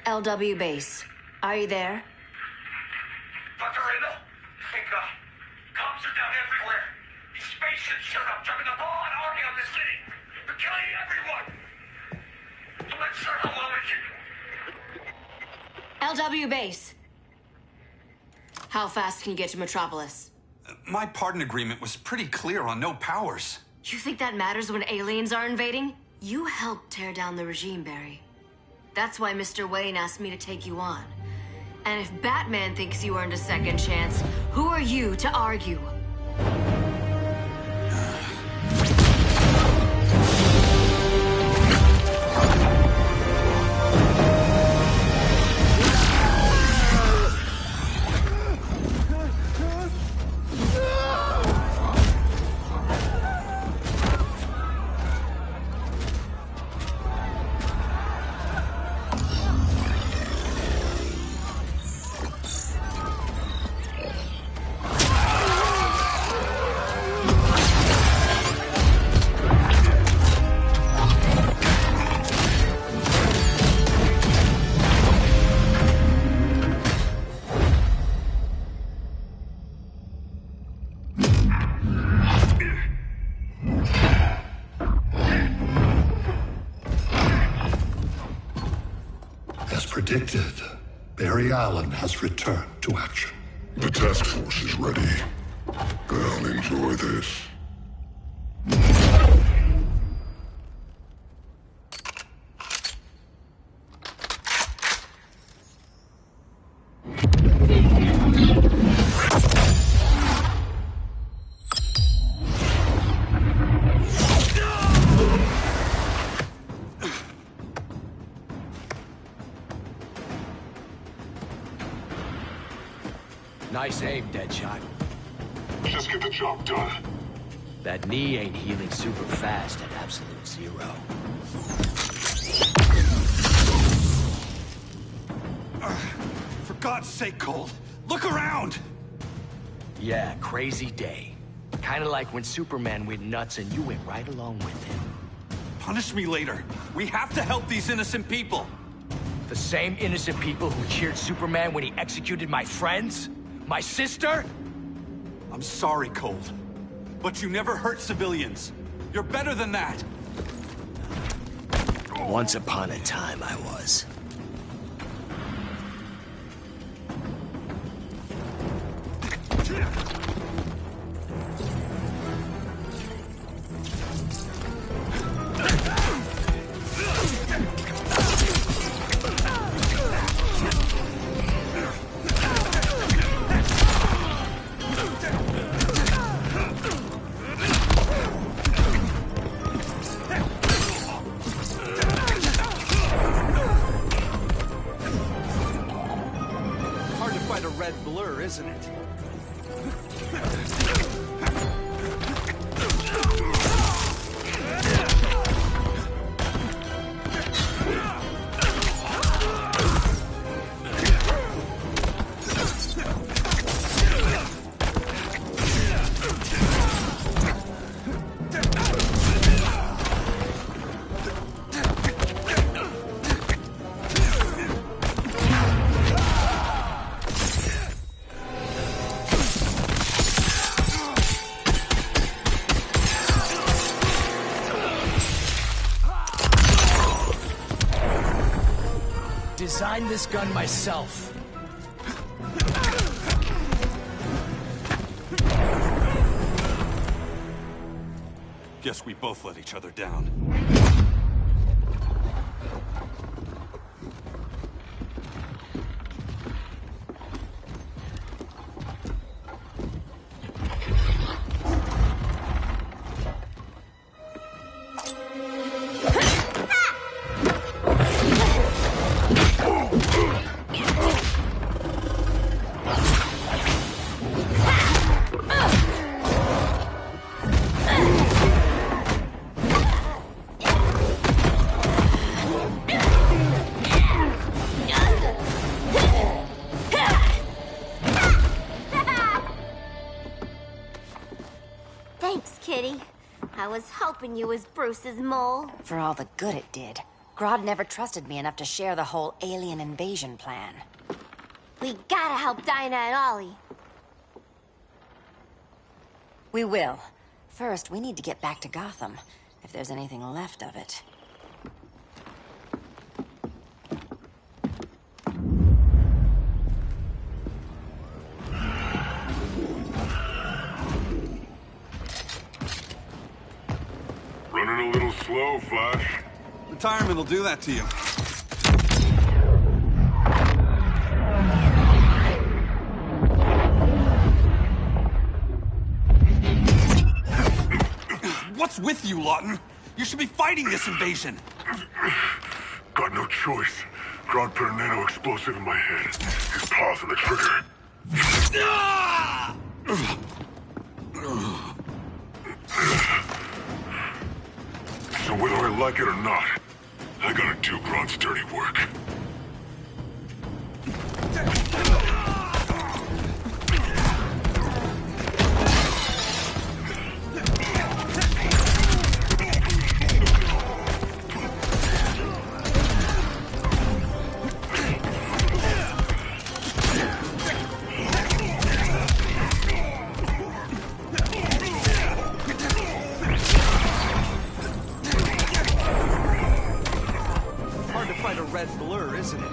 LW base. Are you there? Dr. Randall? Cops are down everywhere. These spaceships showed up, dropping the ball and army on the city. They're killing everyone. I'm not sure how long it can... LW base. How fast can you get to Metropolis? My pardon agreement was pretty clear on no powers. You think that matters when aliens are invading? You helped tear down the regime, Barry. That's why Mr. Wayne asked me to take you on. And if Batman thinks you earned a second chance, who are you to argue? Predicted, Barry Allen has returned to action. The task force is ready. I'll enjoy this. Nice aim, Deadshot. Just get the job done. That knee ain't healing super fast at absolute zero. For God's sake, Colt, look around! Yeah, crazy day. Kinda like when Superman went nuts and you went right along with him. Punish me later. We have to help these innocent people. The same innocent people who cheered Superman when he executed my friends? My sister? I'm sorry, Colt. But you never hurt civilians. You're better than that. Once upon a time, I was. blur, isn't it? Designed this gun myself. Guess we both let each other down. Thanks, Kitty. I was hoping you was Bruce's mole. For all the good it did. Grodd never trusted me enough to share the whole alien invasion plan. We gotta help Dinah and Ollie. We will. First, we need to get back to Gotham, if there's anything left of it. Running a little slow, Flash. Retirement will do that to you. What's with you, Lawton? You should be fighting this invasion. Got no choice. Grodd put a nano explosive in my head. His paws on the trigger. So whether I like it or not, I gotta do Grodd's dirty work. Hard to fight a red blur, isn't it?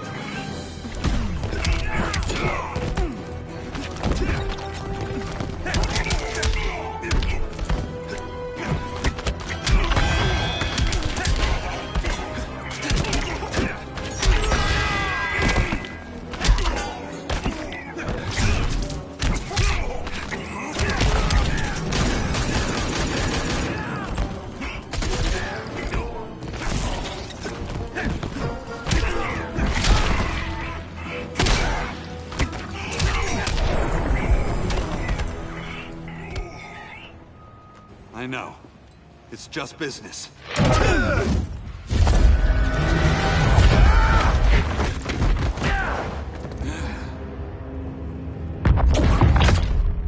I know. It's just business.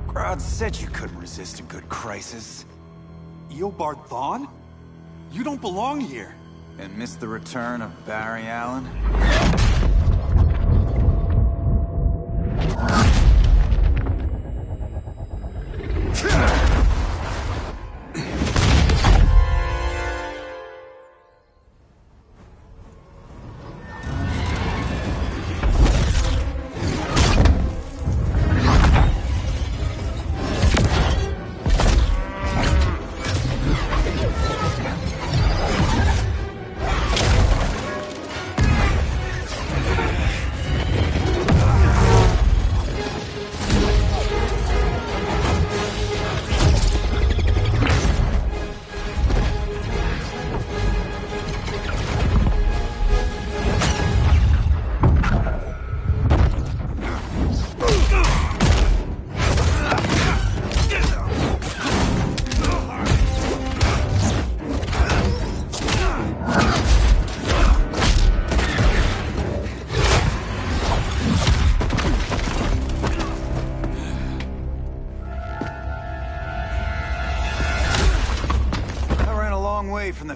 Grodd said you couldn't resist a good crisis. Eobard Thawne? You don't belong here. And miss the return of Barry Allen?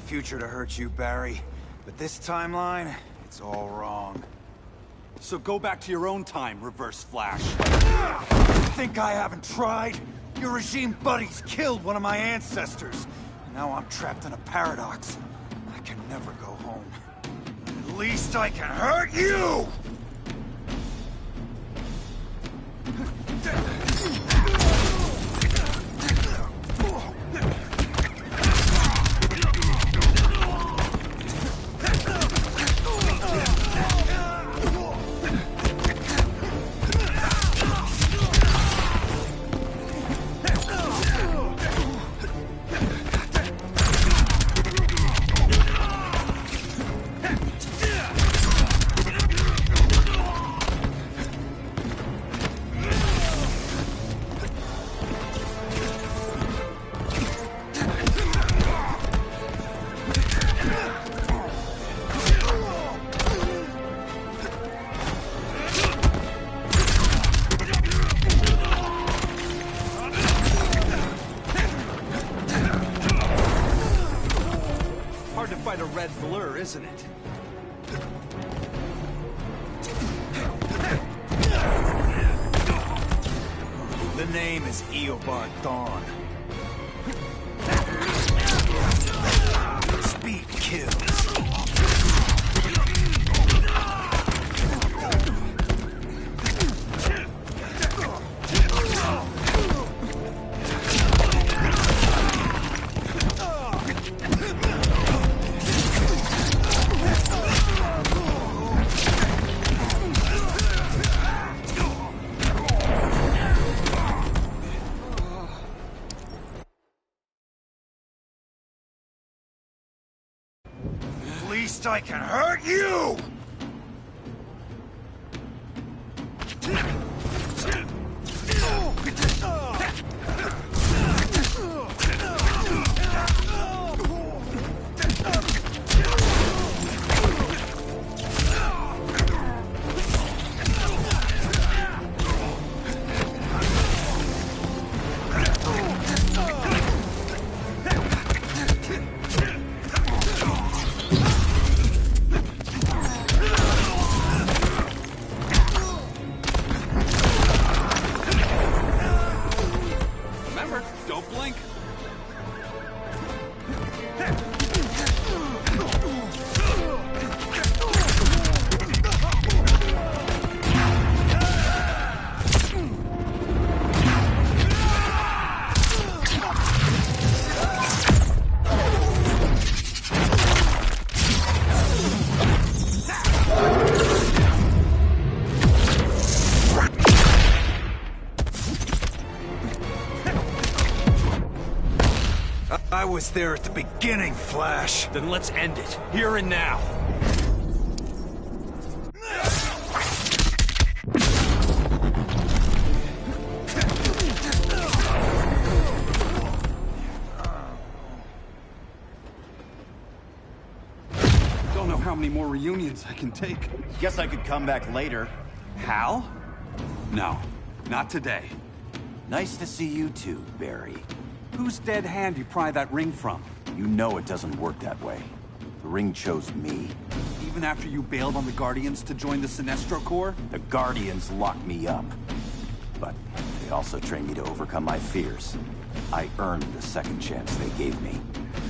future to hurt you, Barry. But this timeline, it's all wrong. So go back to your own time, Reverse Flash. Think I haven't tried? Your regime buddies killed one of my ancestors. Now I'm trapped in a paradox. I can never go home. At least I can hurt you! Quite a red blur, isn't it? The name is Eobard Dawn. Speed kills. Least I can hurt you! Don't blink. I was there at the beginning, Flash. Then let's end it, here and now. Don't know how many more reunions I can take. Guess I could come back later. Hal? No, not today. Nice to see you too, Barry. Whose dead hand you pry that ring from? You know it doesn't work that way. The ring chose me. Even after you bailed on the Guardians to join the Sinestro Corps? The Guardians locked me up. But they also trained me to overcome my fears. I earned the second chance they gave me.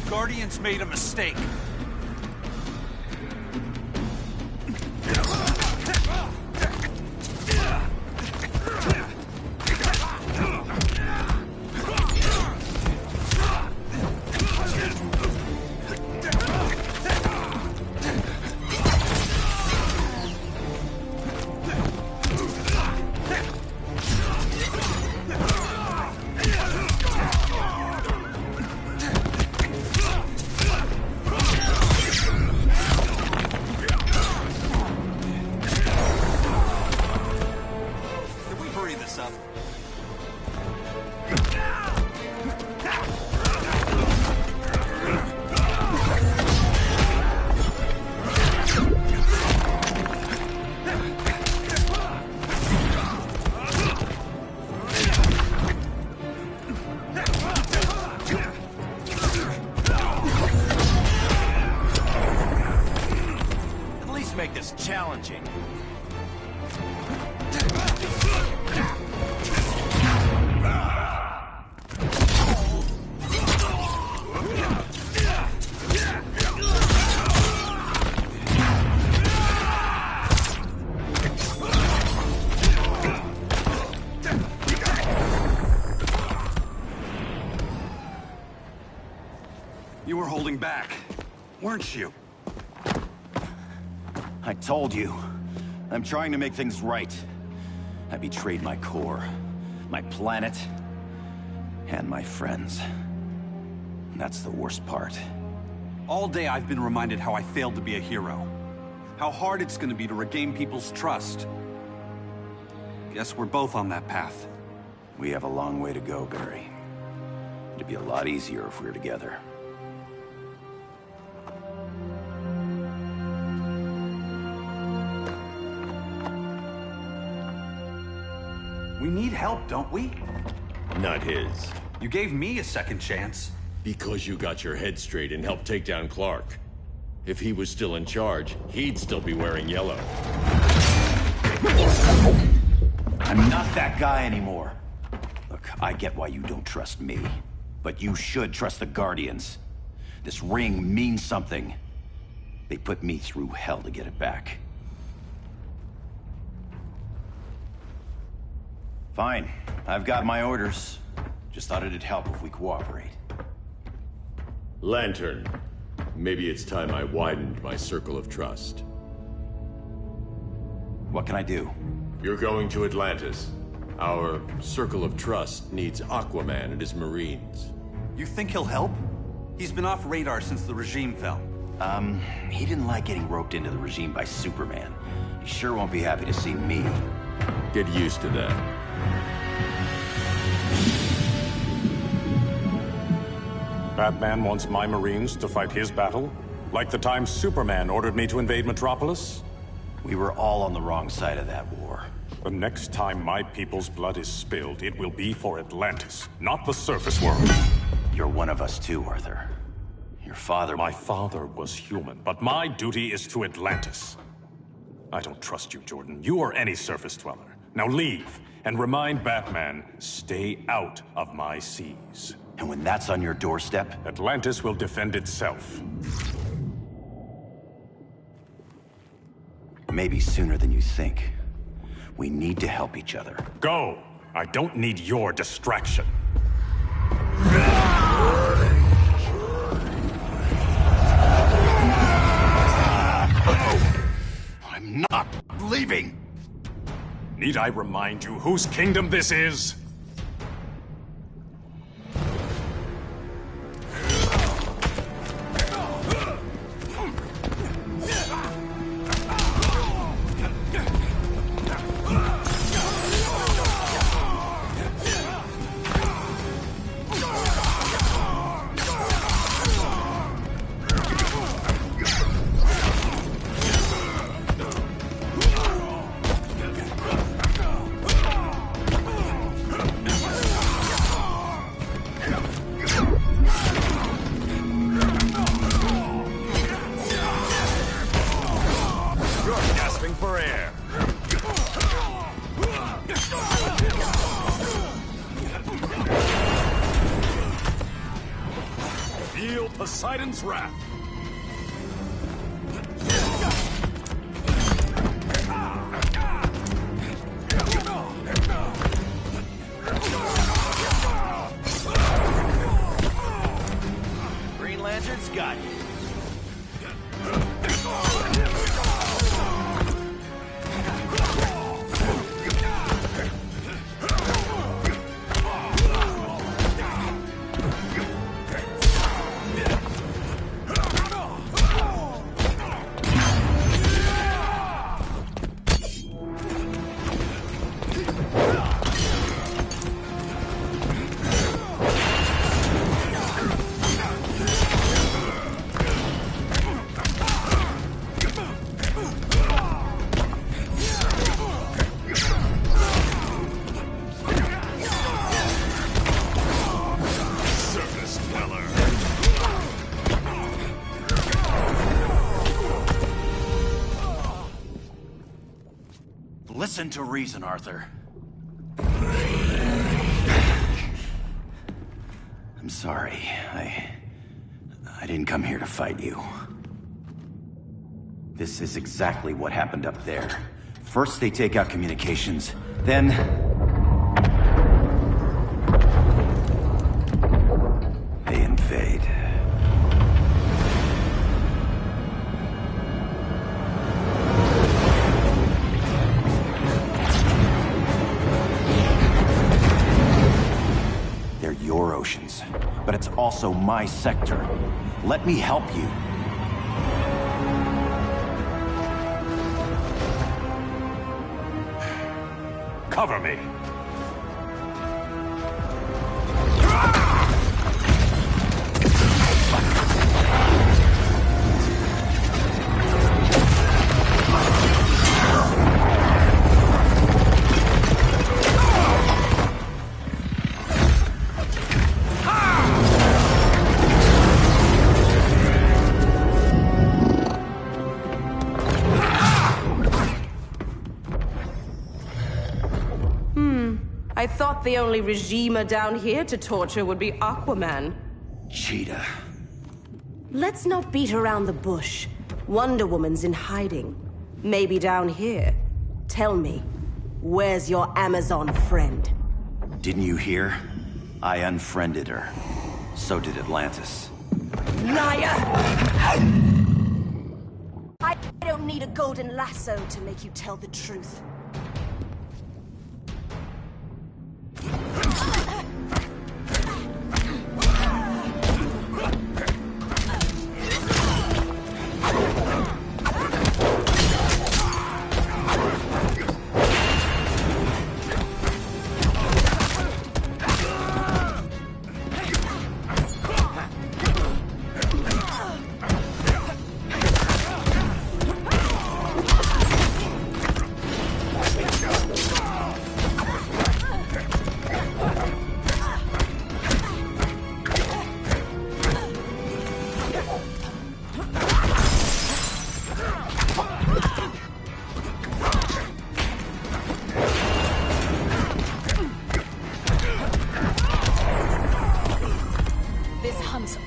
Guardians made a mistake. is challenging. You were holding back, weren't you? I told you. I'm trying to make things right. I betrayed my core, my planet, and my friends. And that's the worst part. All day I've been reminded how I failed to be a hero. How hard it's gonna be to regain people's trust. Guess we're both on that path. We have a long way to go, Barry. It'd be a lot easier if we were together. We need help, don't we? Not his. You gave me a second chance. Because you got your head straight and helped take down Clark. If he was still in charge, he'd still be wearing yellow. I'm not that guy anymore. Look, I get why you don't trust me. But you should trust the Guardians. This ring means something. They put me through hell to get it back. Fine. I've got my orders. Just thought it'd help if we cooperate. Lantern. Maybe it's time I widened my circle of trust. What can I do? You're going to Atlantis. Our circle of trust needs Aquaman and his Marines. You think he'll help? He's been off radar since the regime fell. He didn't like getting roped into the regime by Superman. He sure won't be happy to see me. Get used to that. Batman wants my Marines to fight his battle? Like the time Superman ordered me to invade Metropolis? We were all on the wrong side of that war. The next time my people's blood is spilled, it will be for Atlantis, not the surface world. You're one of us too, Arthur. Your father... My father was human, but my duty is to Atlantis. I don't trust you, Jordan. You or any surface dweller. Now leave, and remind Batman, stay out of my seas. And when that's on your doorstep... Atlantis will defend itself. Maybe sooner than you think. We need to help each other. Go! I don't need your distraction. I'm not leaving! Need I remind you whose kingdom this is? For air. Feel Poseidon's wrath. Green Lantern's got you. Listen to reason, Arthur. I'm sorry. I didn't come here to fight you. This is exactly what happened up there. First they take out communications, then... they invade. They're your oceans, but it's also my sector. Let me help you. Cover me. I thought the only regimer down here to torture would be Aquaman. Cheetah. Let's not beat around the bush. Wonder Woman's in hiding. Maybe down here. Tell me, where's your Amazon friend? Didn't you hear? I unfriended her. So did Atlantis. Liar! I don't need a golden lasso to make you tell the truth.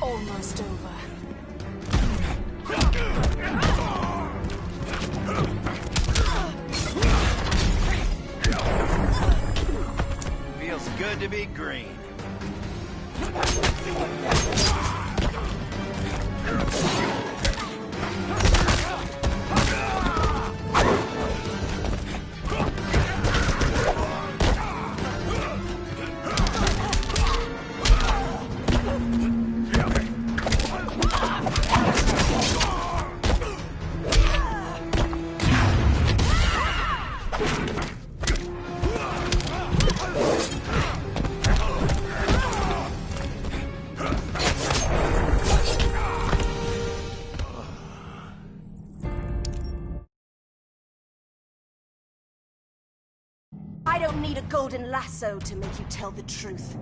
Almost over. Feels good to be green. I don't need a golden lasso to make you tell the truth.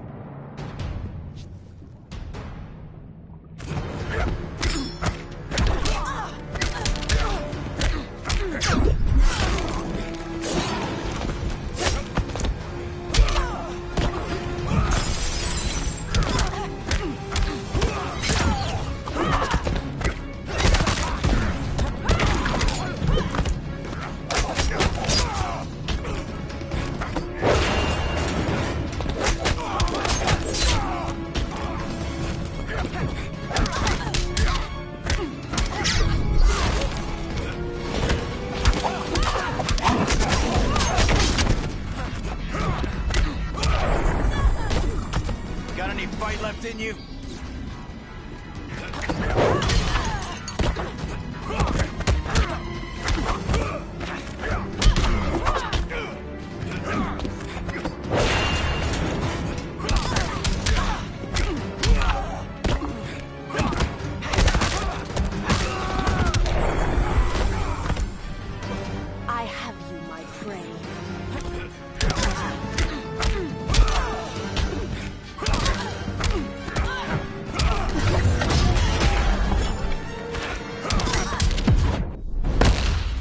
Got any fight left in you? I have you, my prey.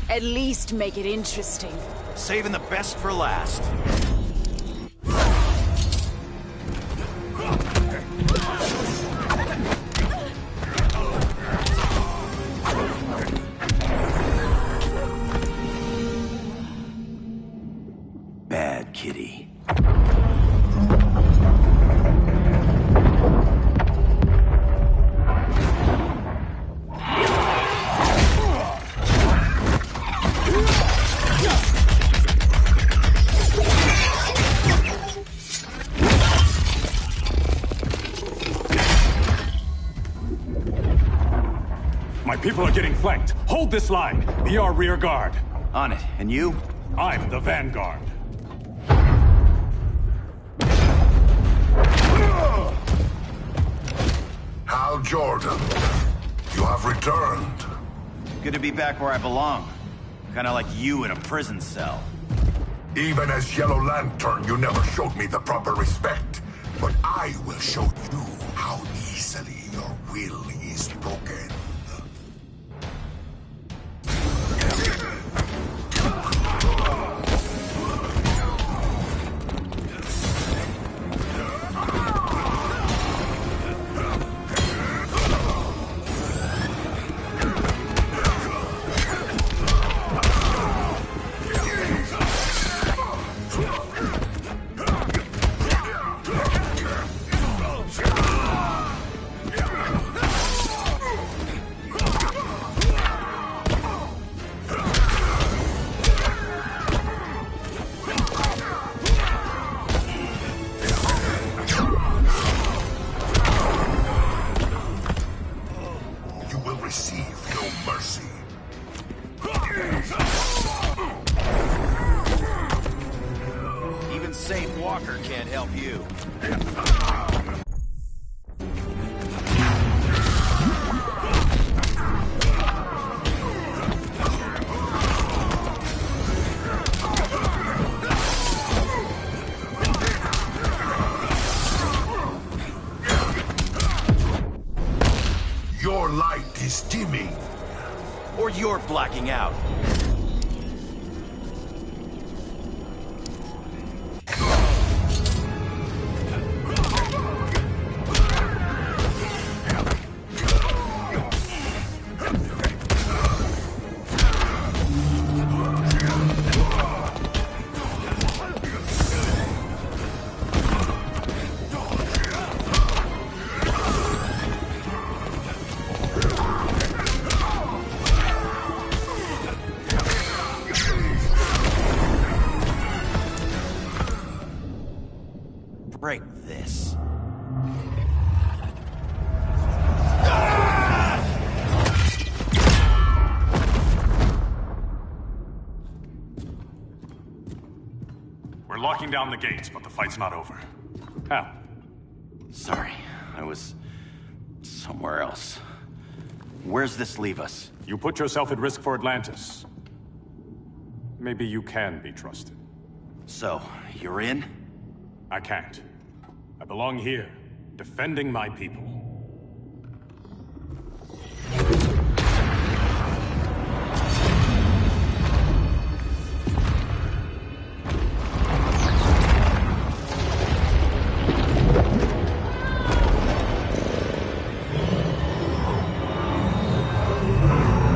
At least make it interesting. Saving the best for last. Bad kitty. My people are getting flanked. Hold this line. Be our rear guard. On it. And you? I'm the vanguard. Hal Jordan, you have returned. Good to be back where I belong. Kinda like you in a prison cell. Even as Yellow Lantern, you never showed me the proper respect. But I will show you how easily your will is broken. Safe Walker can't help you. Your light is dimming. Or you're blacking out. Break this. We're locking down the gates, but the fight's not over. How? Sorry, I was somewhere else. Where's this leave us? You put yourself at risk for Atlantis. Maybe you can be trusted. So, you're in? I can't. I belong here, defending my people.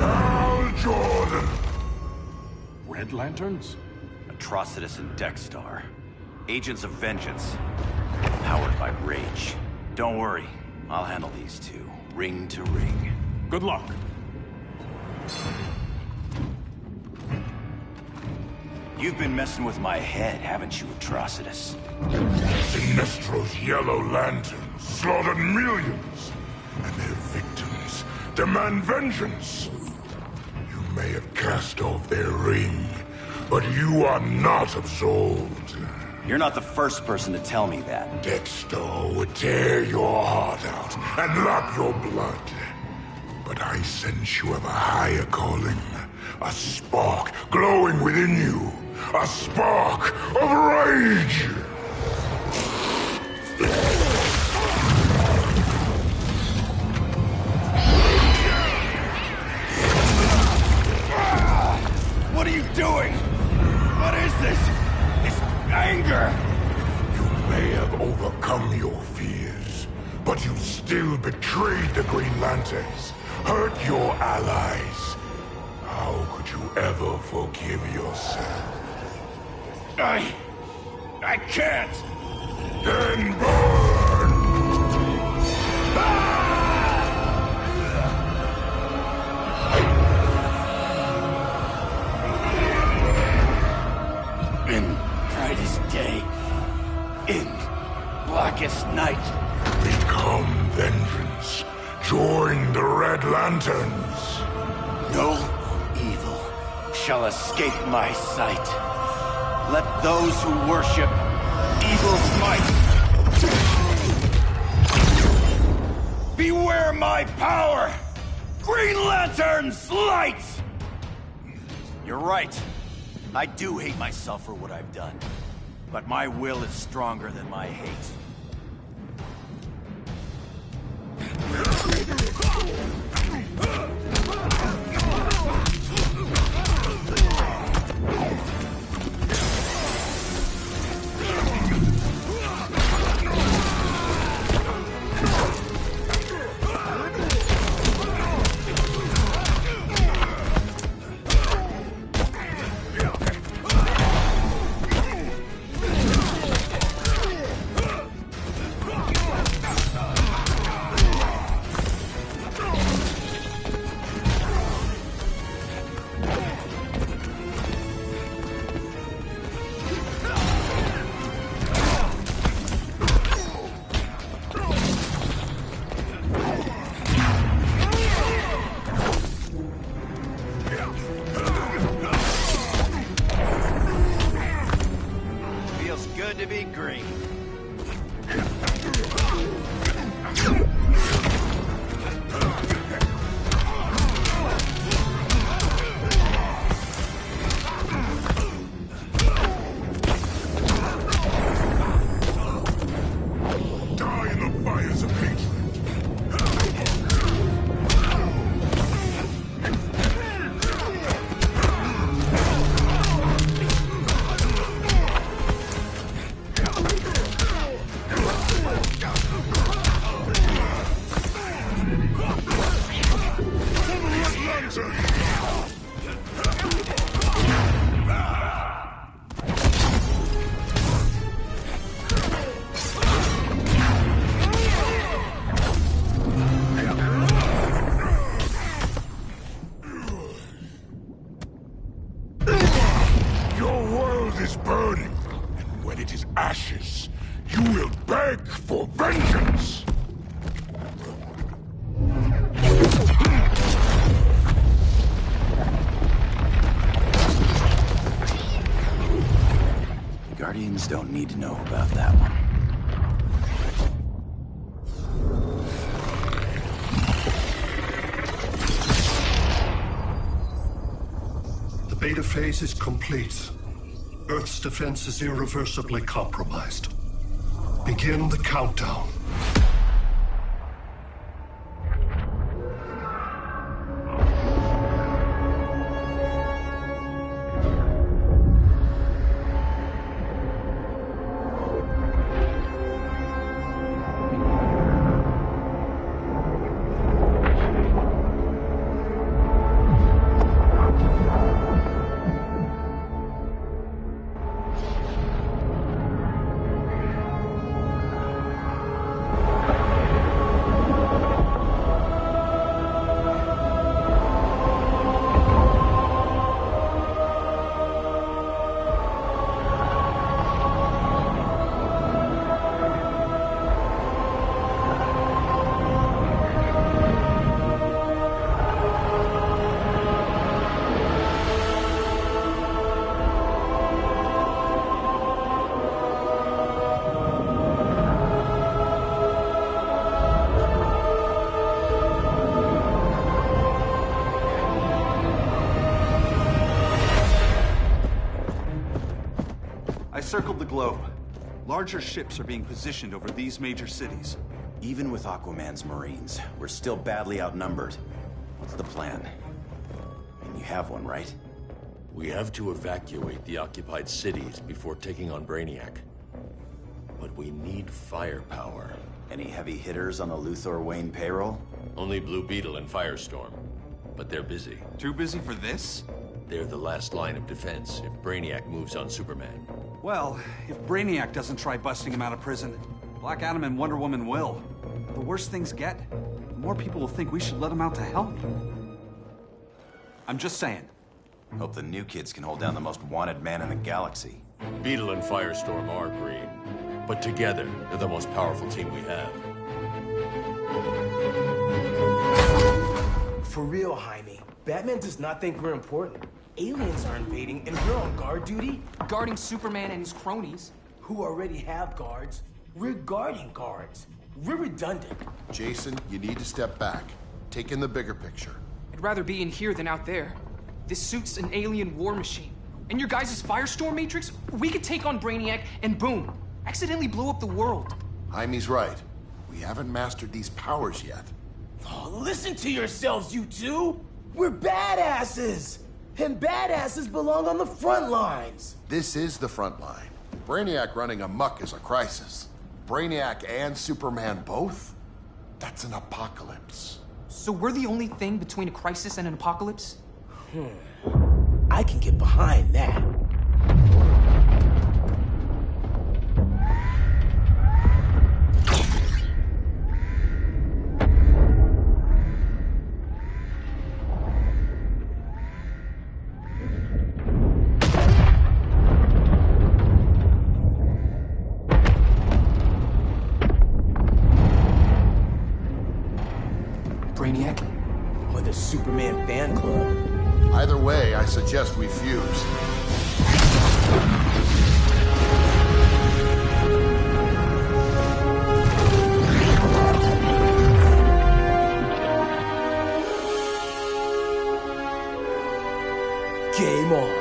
Hal Jordan! Red Lanterns? Atrocitus and Dexstar. Agents of Vengeance. Powered by rage. Don't worry, I'll handle these two, ring to ring. Good luck. You've been messing with my head, haven't you, Atrocitus? Sinestro's Yellow Lanterns slaughtered millions, and their victims demand vengeance. You may have cast off their ring, but you are not absolved. You're not the first person to tell me that. Dexter would tear your heart out and lap your blood. But I sense you have a higher calling. A spark glowing within you. A spark of rage! What are you doing? Let anger! You may have overcome your fears, but you still betrayed the Green Lanterns, hurt your allies. How could you ever forgive yourself? I can't! Then burn! In brightest day, in blackest night. Become vengeance. Join the Red Lanterns. No evil shall escape my sight. Let those who worship evil's might beware my power! Green Lantern's light! You're right. I do hate myself for what I've done. But my will is stronger than my hate. To be green. Die in the fires of hatred. Your world is burning, and when it is ashes, you will beg for vengeance! Guardians don't need to know about that one. The beta phase is complete. Earth's defense is irreversibly compromised. Begin the countdown. I circled the globe. Larger ships are being positioned over these major cities. Even with Aquaman's Marines, we're still badly outnumbered. What's the plan? I mean, you have one, right? We have to evacuate the occupied cities before taking on Brainiac. But we need firepower. Any heavy hitters on the Luthor Wayne payroll? Only Blue Beetle and Firestorm. But they're busy. Too busy for this? They're the last line of defense if Brainiac moves on Superman. Well, if Brainiac doesn't try busting him out of prison, Black Adam and Wonder Woman will. The worse things get, the more people will think we should let him out to help. I'm just saying. Hope the new kids can hold down the most wanted man in the galaxy. Beetle and Firestorm are green, but together, they're the most powerful team we have. For real, Jaime. Batman does not think we're important. Aliens are invading, and we're on guard duty? Guarding Superman and his cronies. Who already have guards. We're guarding guards. We're redundant. Jason, you need to step back. Take in the bigger picture. I'd rather be in here than out there. This suit's an alien war machine. And your guys' Firestorm Matrix, we could take on Brainiac and boom, accidentally blow up the world. Jaime's right. We haven't mastered these powers yet. Oh, listen to yourselves, you two! We're badasses! And badasses belong on the front lines! This is the front line. Brainiac running amok is a crisis. Brainiac and Superman both? That's an apocalypse. So we're the only thing between a crisis and an apocalypse? I can get behind that. Brainiac? Or the Superman fan club? Either way, I suggest we fuse. Game on.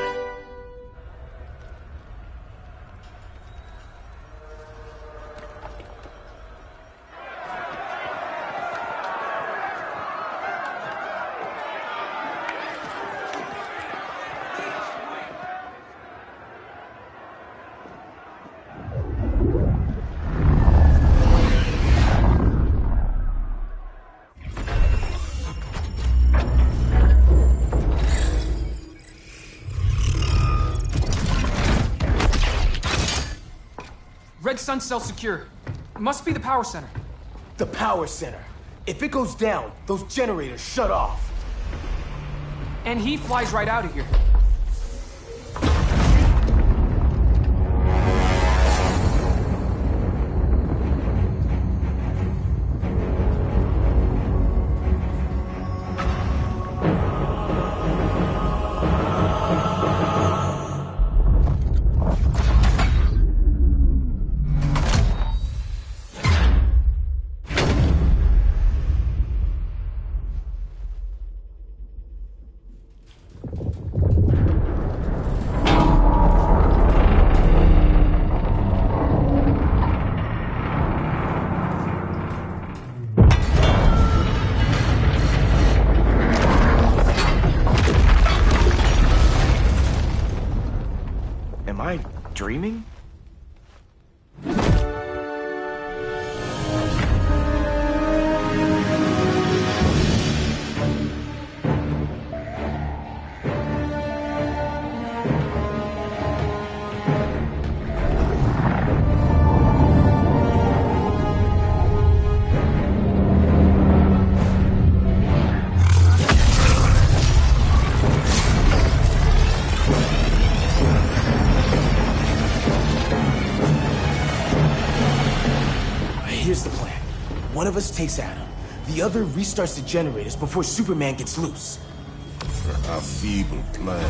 Red Sun cell secure. It must be the power center. The power center. If it goes down, those generators shut off. And he flies right out of here. Am I dreaming? Here's the plan. One of us takes Adam. The other restarts the generators before Superman gets loose. A feeble plan.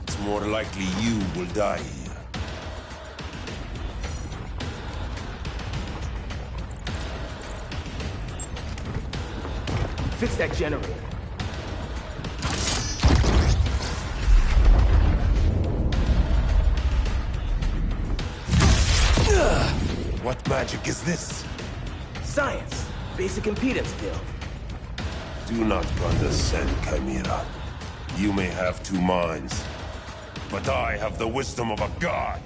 It's more likely you will die here. Fix that generator. What magic is this? Science. Basic impedance build. Do not condescend, Chimera. You may have two minds, but I have the wisdom of a god.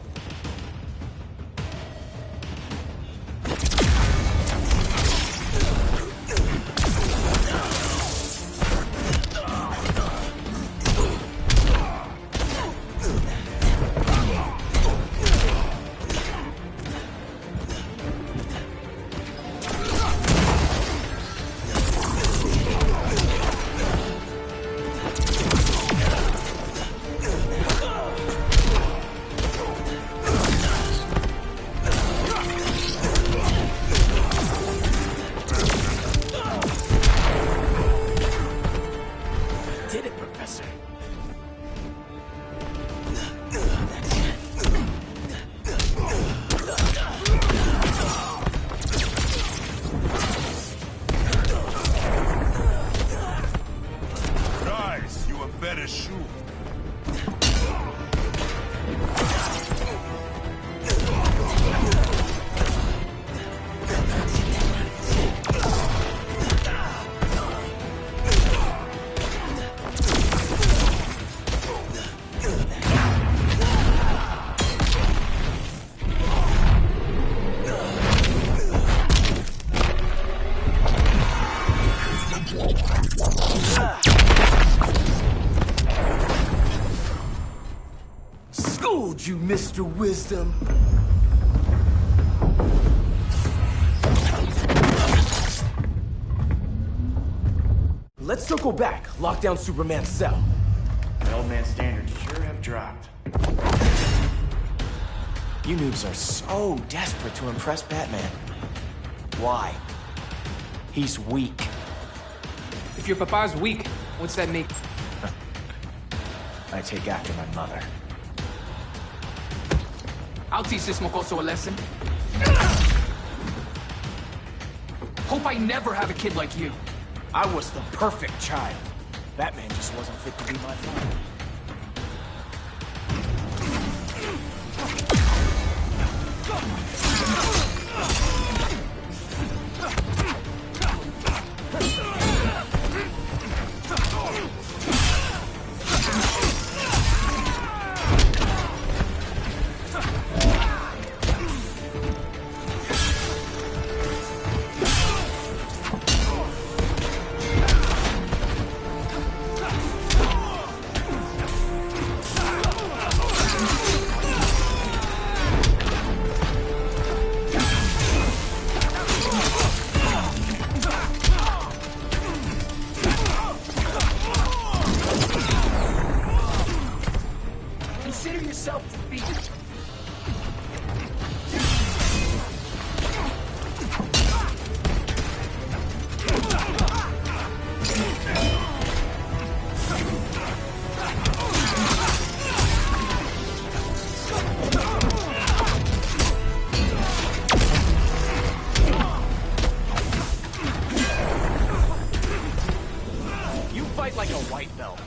Did it, Professor? Guys, you have better shoot. Schooled you, Mr. Wisdom. Let's circle back. Lock down Superman's cell. The old man's standards sure have dropped. You noobs are so desperate to impress Batman. Why? He's weak. If your papa's weak, what's that make? I take after my mother. I'll teach this mocoso a lesson. Hope I never have a kid like you. I was the perfect child. Batman just wasn't fit to be my father. Consider yourself defeated. You fight like a white belt.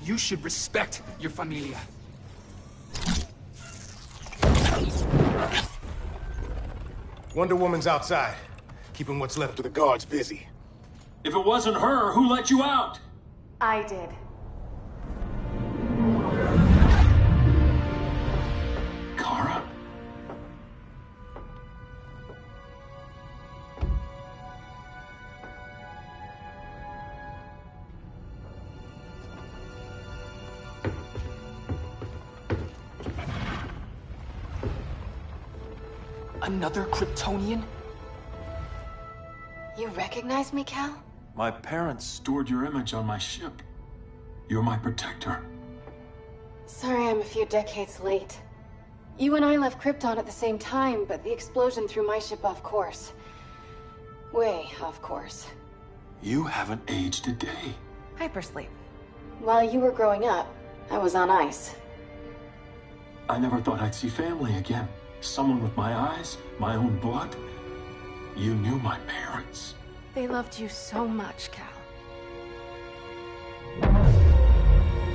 You should respect your familia. Wonder Woman's outside, keeping what's left of the guards busy. If it wasn't her, who let you out? I did. Kara? Another Kryptonian? You recognize me, Cal? My parents stored your image on my ship. You're my protector. Sorry I'm a few decades late. You and I left Krypton at the same time, but the explosion threw my ship off course. Way off course. You haven't aged a day. Hypersleep. While you were growing up, I was on ice. I never thought I'd see family again. Someone with my eyes, my own blood. You knew my parents. They loved you so much, Cal.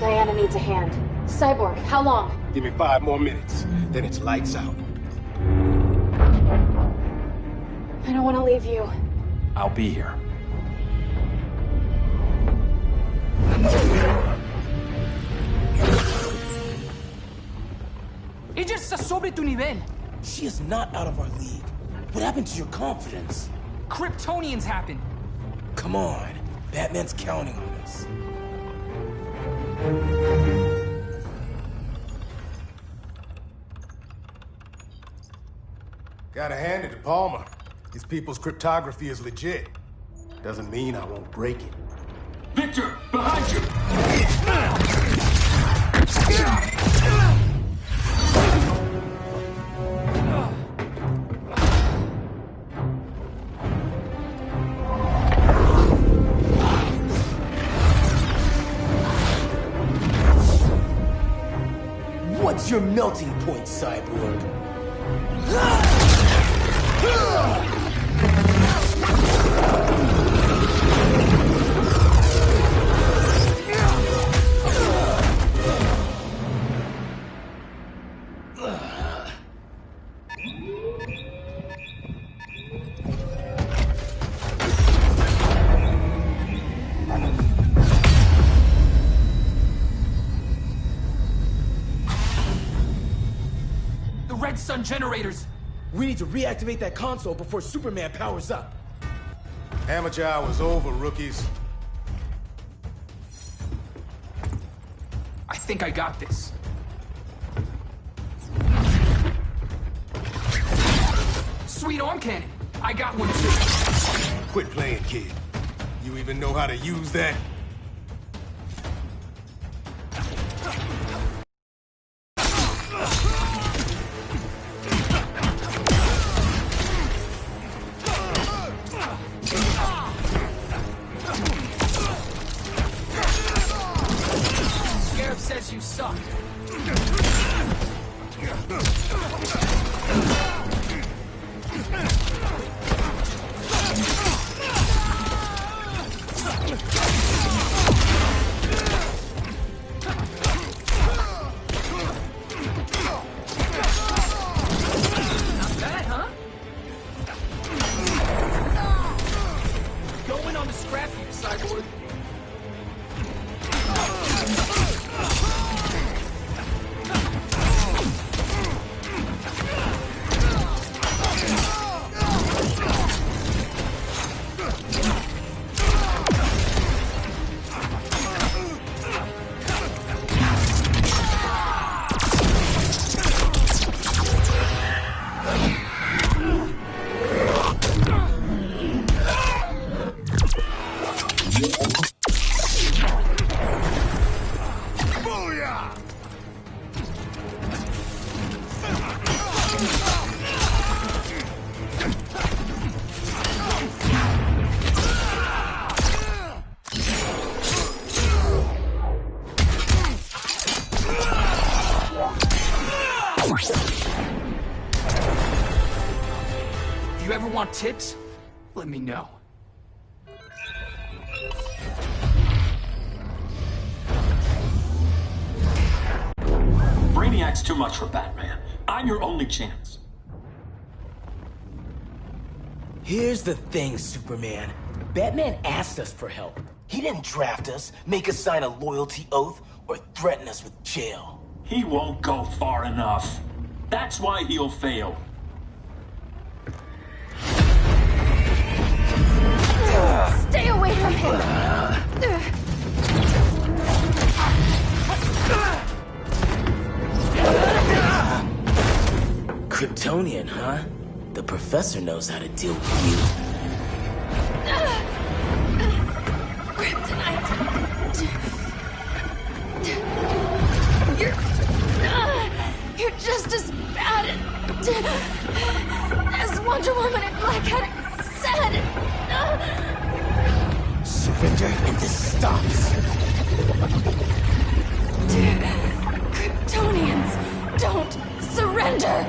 Diana needs a hand. Cyborg, how long? Give me 5 more minutes, then it's lights out. I don't want to leave you. I'll be here. Ella está sobre tu nivel. She is not out of our league. What happened to your confidence? Kryptonians happen. Come on. Batman's counting on us. Gotta hand it to Palmer. These people's cryptography is legit. Doesn't mean I won't break it. Victor, behind you! What's your melting point, Cyborg? Red Sun generators! We need to reactivate that console before Superman powers up. Amateur hour's over, rookies. I think I got this. Sweet arm cannon! I got one too. Quit playing, kid. You even know how to use that? Scarab says you suck. Not bad, huh? Going on the scrap heap, Cyborg. If you ever want tips, let me know. Brainiac's too much for Batman. I'm your only chance. Here's the thing, Superman. Batman asked us for help. He didn't draft us, make us sign a loyalty oath, or threaten us with jail. He won't go far enough. That's why he'll fail. Stay away from him! Kryptonian, huh? The professor knows how to deal with you. Kryptonite! You're just as bad as Wonder Woman and Black Cat said! Surrender and this stops. Kryptonians don't surrender!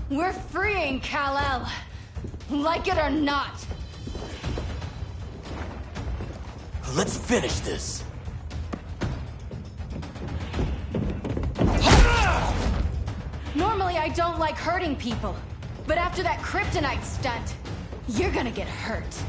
We're freeing Kal-El. Like it or not. Let's finish this. Normally I don't like hurting people, but after that kryptonite stunt, you're gonna get hurt.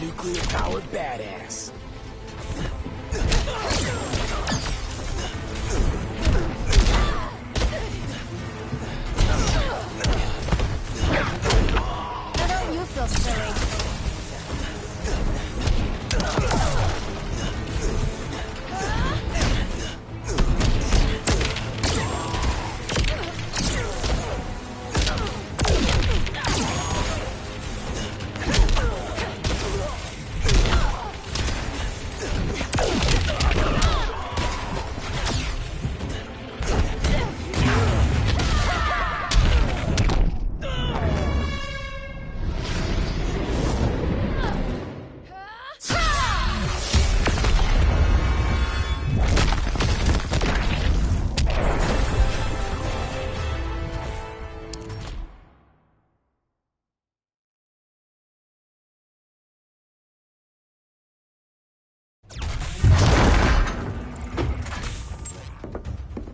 Nuclear-powered badass. Why don't you feel silly?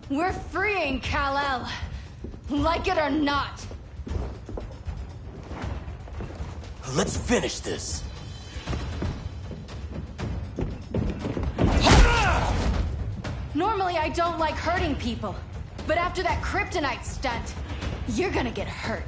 We're freeing Kal-El. Like it or not. Let's finish this. Normally I don't like hurting people, but after that kryptonite stunt, you're gonna get hurt.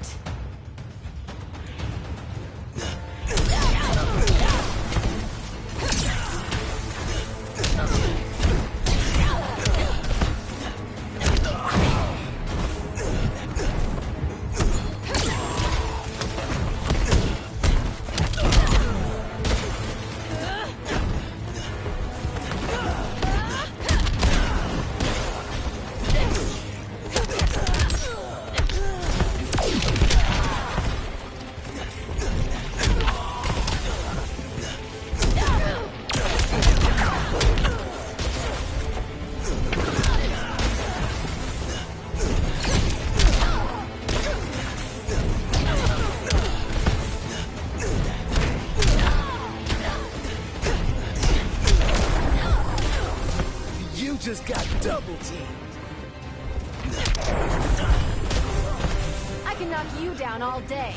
Just got double teamed. I can knock you down all day.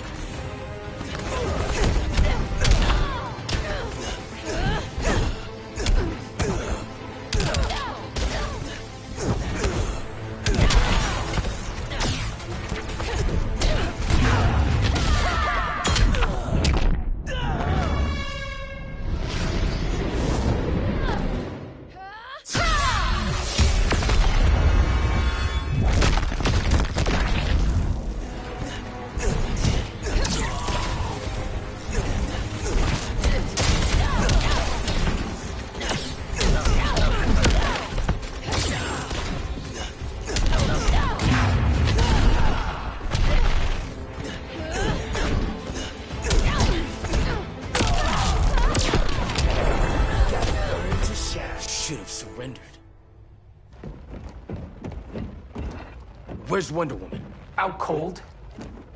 Where's Wonder Woman? Out cold.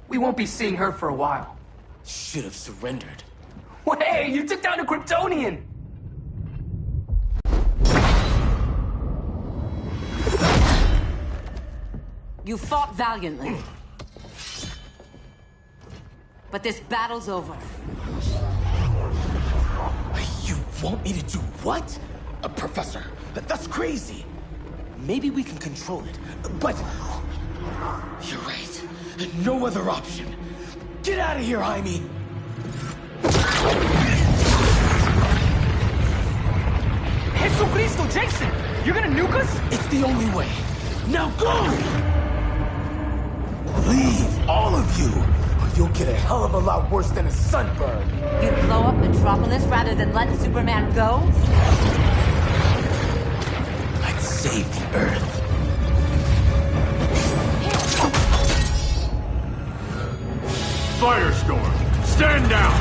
We won't be seeing her for a while. Should have surrendered. Hey, you took down a Kryptonian! You fought valiantly. But this battle's over. You want me to do what? Professor, that's crazy. Maybe we can control it, but... You're right. No other option. Get out of here, Jaime! Jesucristo, Jason! You're gonna nuke us? It's the only way. Now go! Leave, all of you, or you'll get a hell of a lot worse than a sunburn. You'd blow up Metropolis rather than let Superman go? I'd save the Earth. Firestorm, stand down!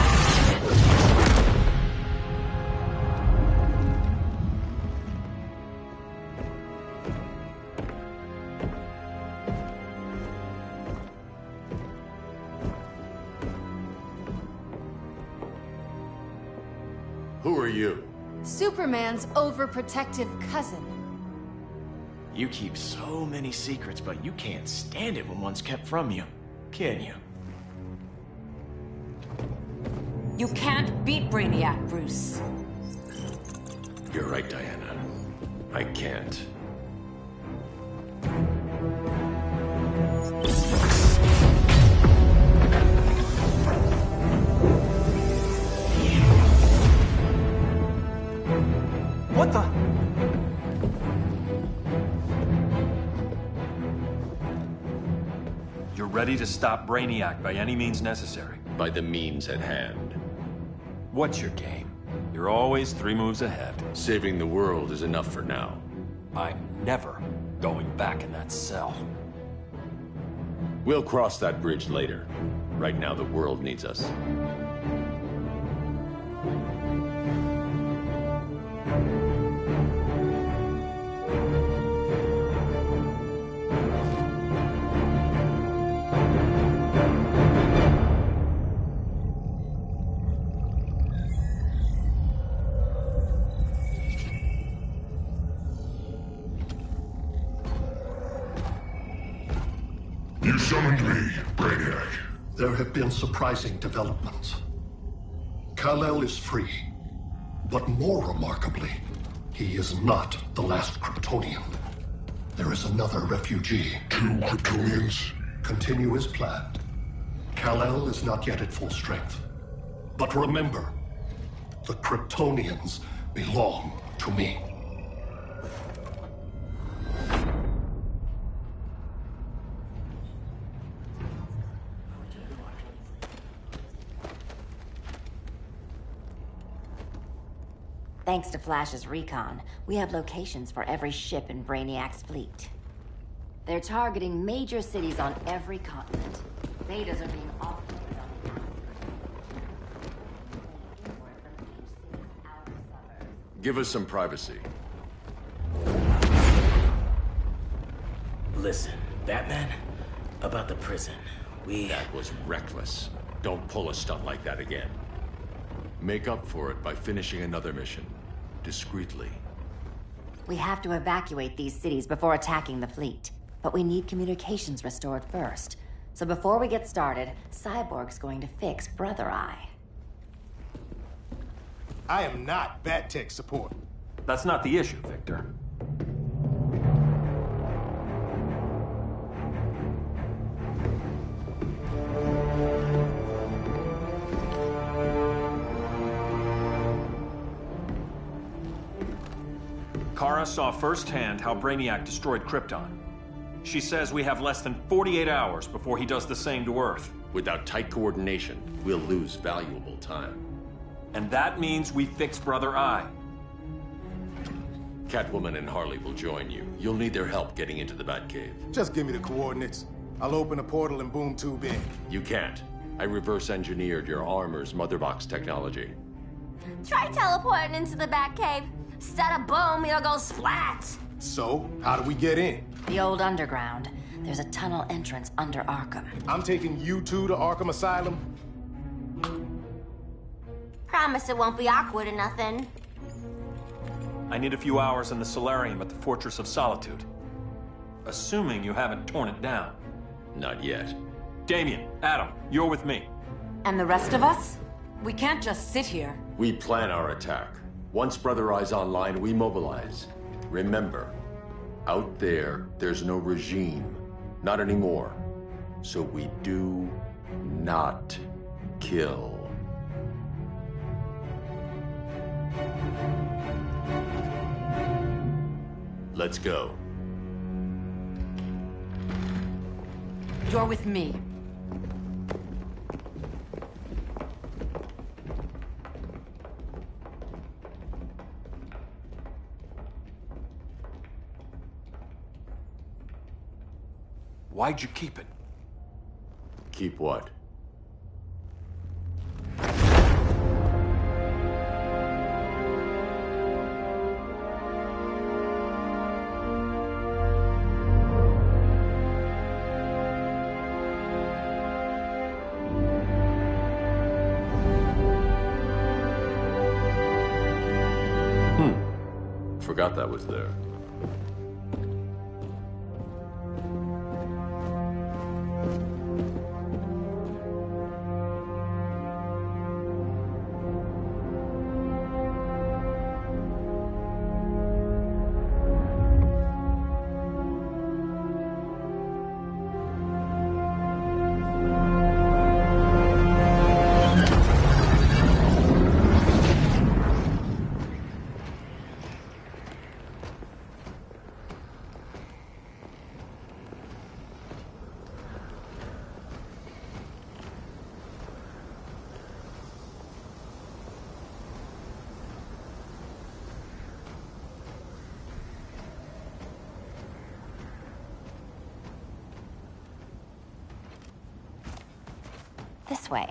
Who are you? Superman's overprotective cousin. You keep so many secrets, but you can't stand it when one's kept from you, can you? You can't beat Brainiac, Bruce. You're right, Diana. I can't. What the? You're ready to stop Brainiac by any means necessary. By the means at hand. What's your game? You're always 3 moves ahead. Saving the world is enough for now. I'm never going back in that cell. We'll cross that bridge later. Right now, the world needs us. You summoned me, Brainiac. There have been surprising developments. Kal-El is free, but more remarkably, he is not the last Kryptonian. There is another refugee. 2 Kryptonians? Continue as planned. Kal-El is not yet at full strength. But remember, the Kryptonians belong to me. Thanks to Flash's recon, we have locations for every ship in Brainiac's fleet. They're targeting major cities on every continent. Betas are being offloaded on the Give us some privacy. Listen, Batman, about the prison, That was reckless. Don't pull a stunt like that again. Make up for it by finishing another mission. Discreetly. We have to evacuate these cities before attacking the fleet. But we need communications restored first. So before we get started, Cyborg's going to fix Brother Eye. I am not Bat Tech support. That's not the issue, Victor. Kara saw firsthand how Brainiac destroyed Krypton. She says we have less than 48 hours before he does the same to Earth. Without tight coordination, we'll lose valuable time. And that means we fix Brother Eye. Catwoman and Harley will join you. You'll need their help getting into the Batcave. Just give me the coordinates. I'll open a portal and boom tube in. You can't. I reverse engineered your armor's motherbox technology. Try teleporting into the Batcave. Instead of boom, you'll go splat. So, how do we get in? The old underground. There's a tunnel entrance under Arkham. I'm taking you two to Arkham Asylum. Promise it won't be awkward or nothing. I need a few hours in the solarium at the Fortress of Solitude. Assuming you haven't torn it down. Not yet. Damien, Adam, you're with me. And the rest of us? We can't just sit here. We plan our attack. Once Brother Eye's online, we mobilize. Remember, out there, there's no regime. Not anymore. So we do not kill. Let's go. You're with me. Why'd you keep it? Keep what? Forgot that was there. This way.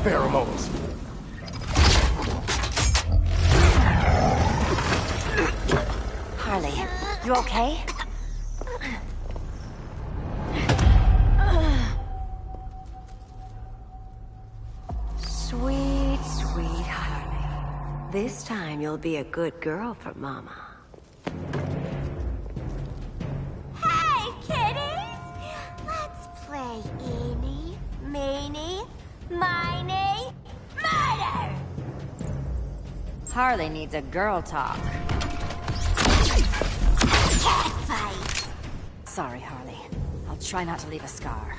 Pheromones. Harley, you okay? Sweet, sweet Harley. This time you'll be a good girl for Mama. Hey, kiddies! Let's play eeny, meeny, miny, murder! Harley needs a girl talk. Cat fight! Sorry, Harley. I'll try not to leave a scar.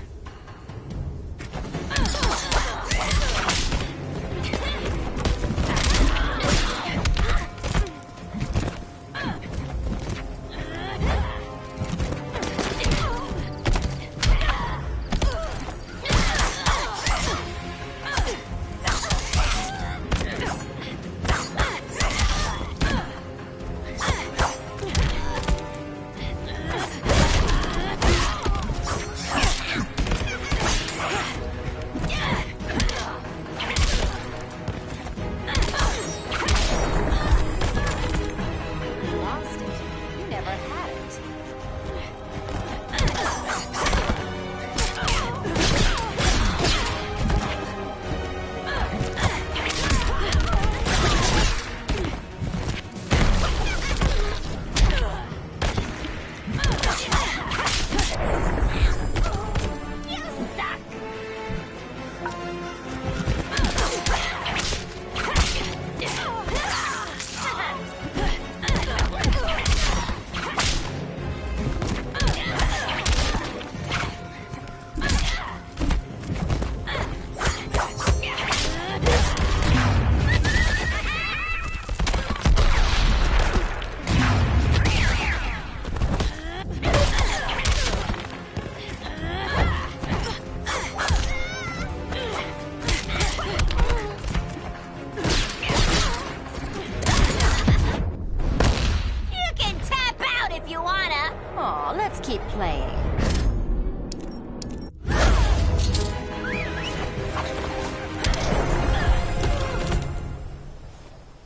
Keep playing.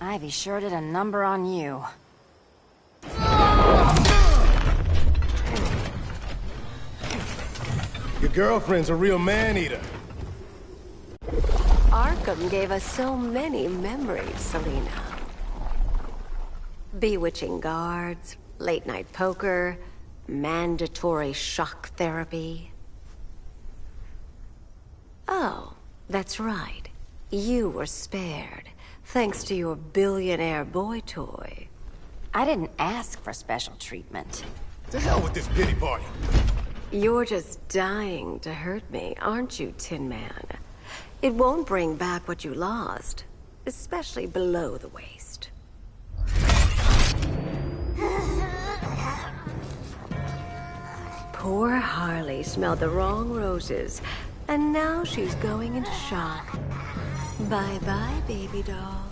I Ivy sure did a number on you. Your girlfriend's a real man-eater. Arkham gave us so many memories, Selina. Bewitching guards, late-night poker, mandatory shock therapy. Oh, that's right. You were spared, thanks to your billionaire boy toy. I didn't ask for special treatment. To hell with this pity party. You're just dying to hurt me, aren't you, Tin Man? It won't bring back what you lost, especially below the waist. Poor Harley smelled the wrong roses, and now she's going into shock. Bye-bye, baby doll.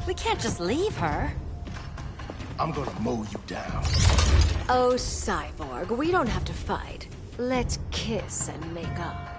We can't just leave her. I'm gonna mow you down. Oh, Cyborg, we don't have to fight. Let's kiss and make up.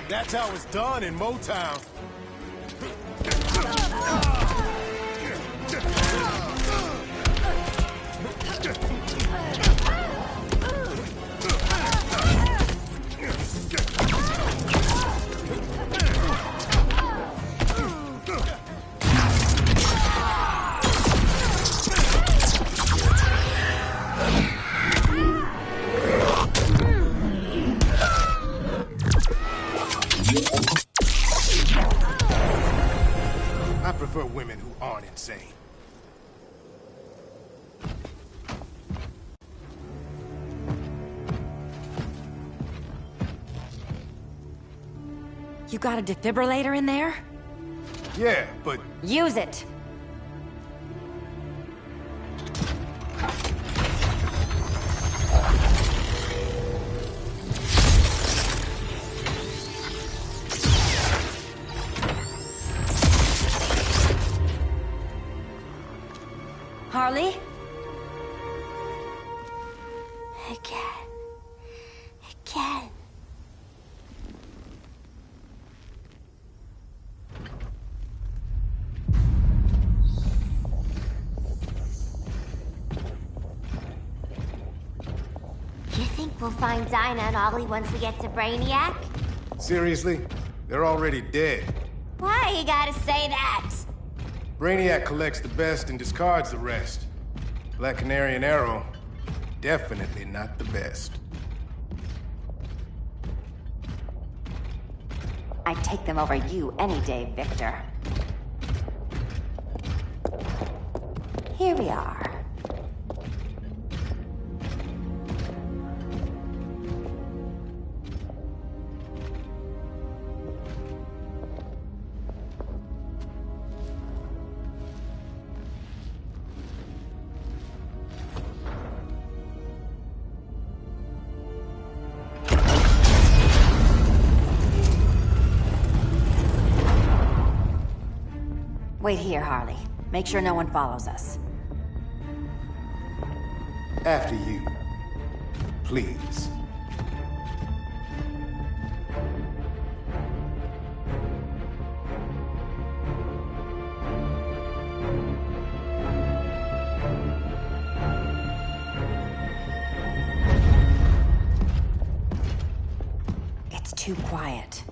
That's how it's done in Motown. I prefer women who aren't insane. You got a defibrillator in there? Yeah, but... Use it! Harley? Again. You think we'll find Dinah and Ollie once we get to Brainiac? Seriously? They're already dead. Why you gotta say that? Brainiac collects the best and discards the rest. Black Canary and Arrow, definitely not the best. I'd take them over you any day, Victor. Here we are. Wait here, Harley. Make sure no one follows us. After you. Please. It's too quiet.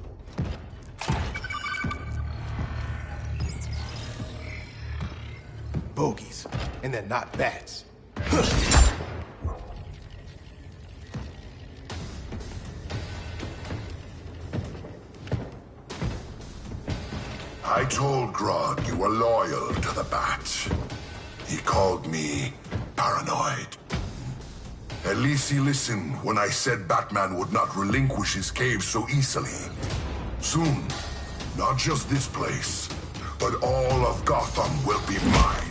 Bogies. and they're not bats. I told Grodd you were loyal to the Bat. He called me paranoid. At least he listened when I said Batman would not relinquish his cave so easily. Soon, not just this place, but all of Gotham will be mine.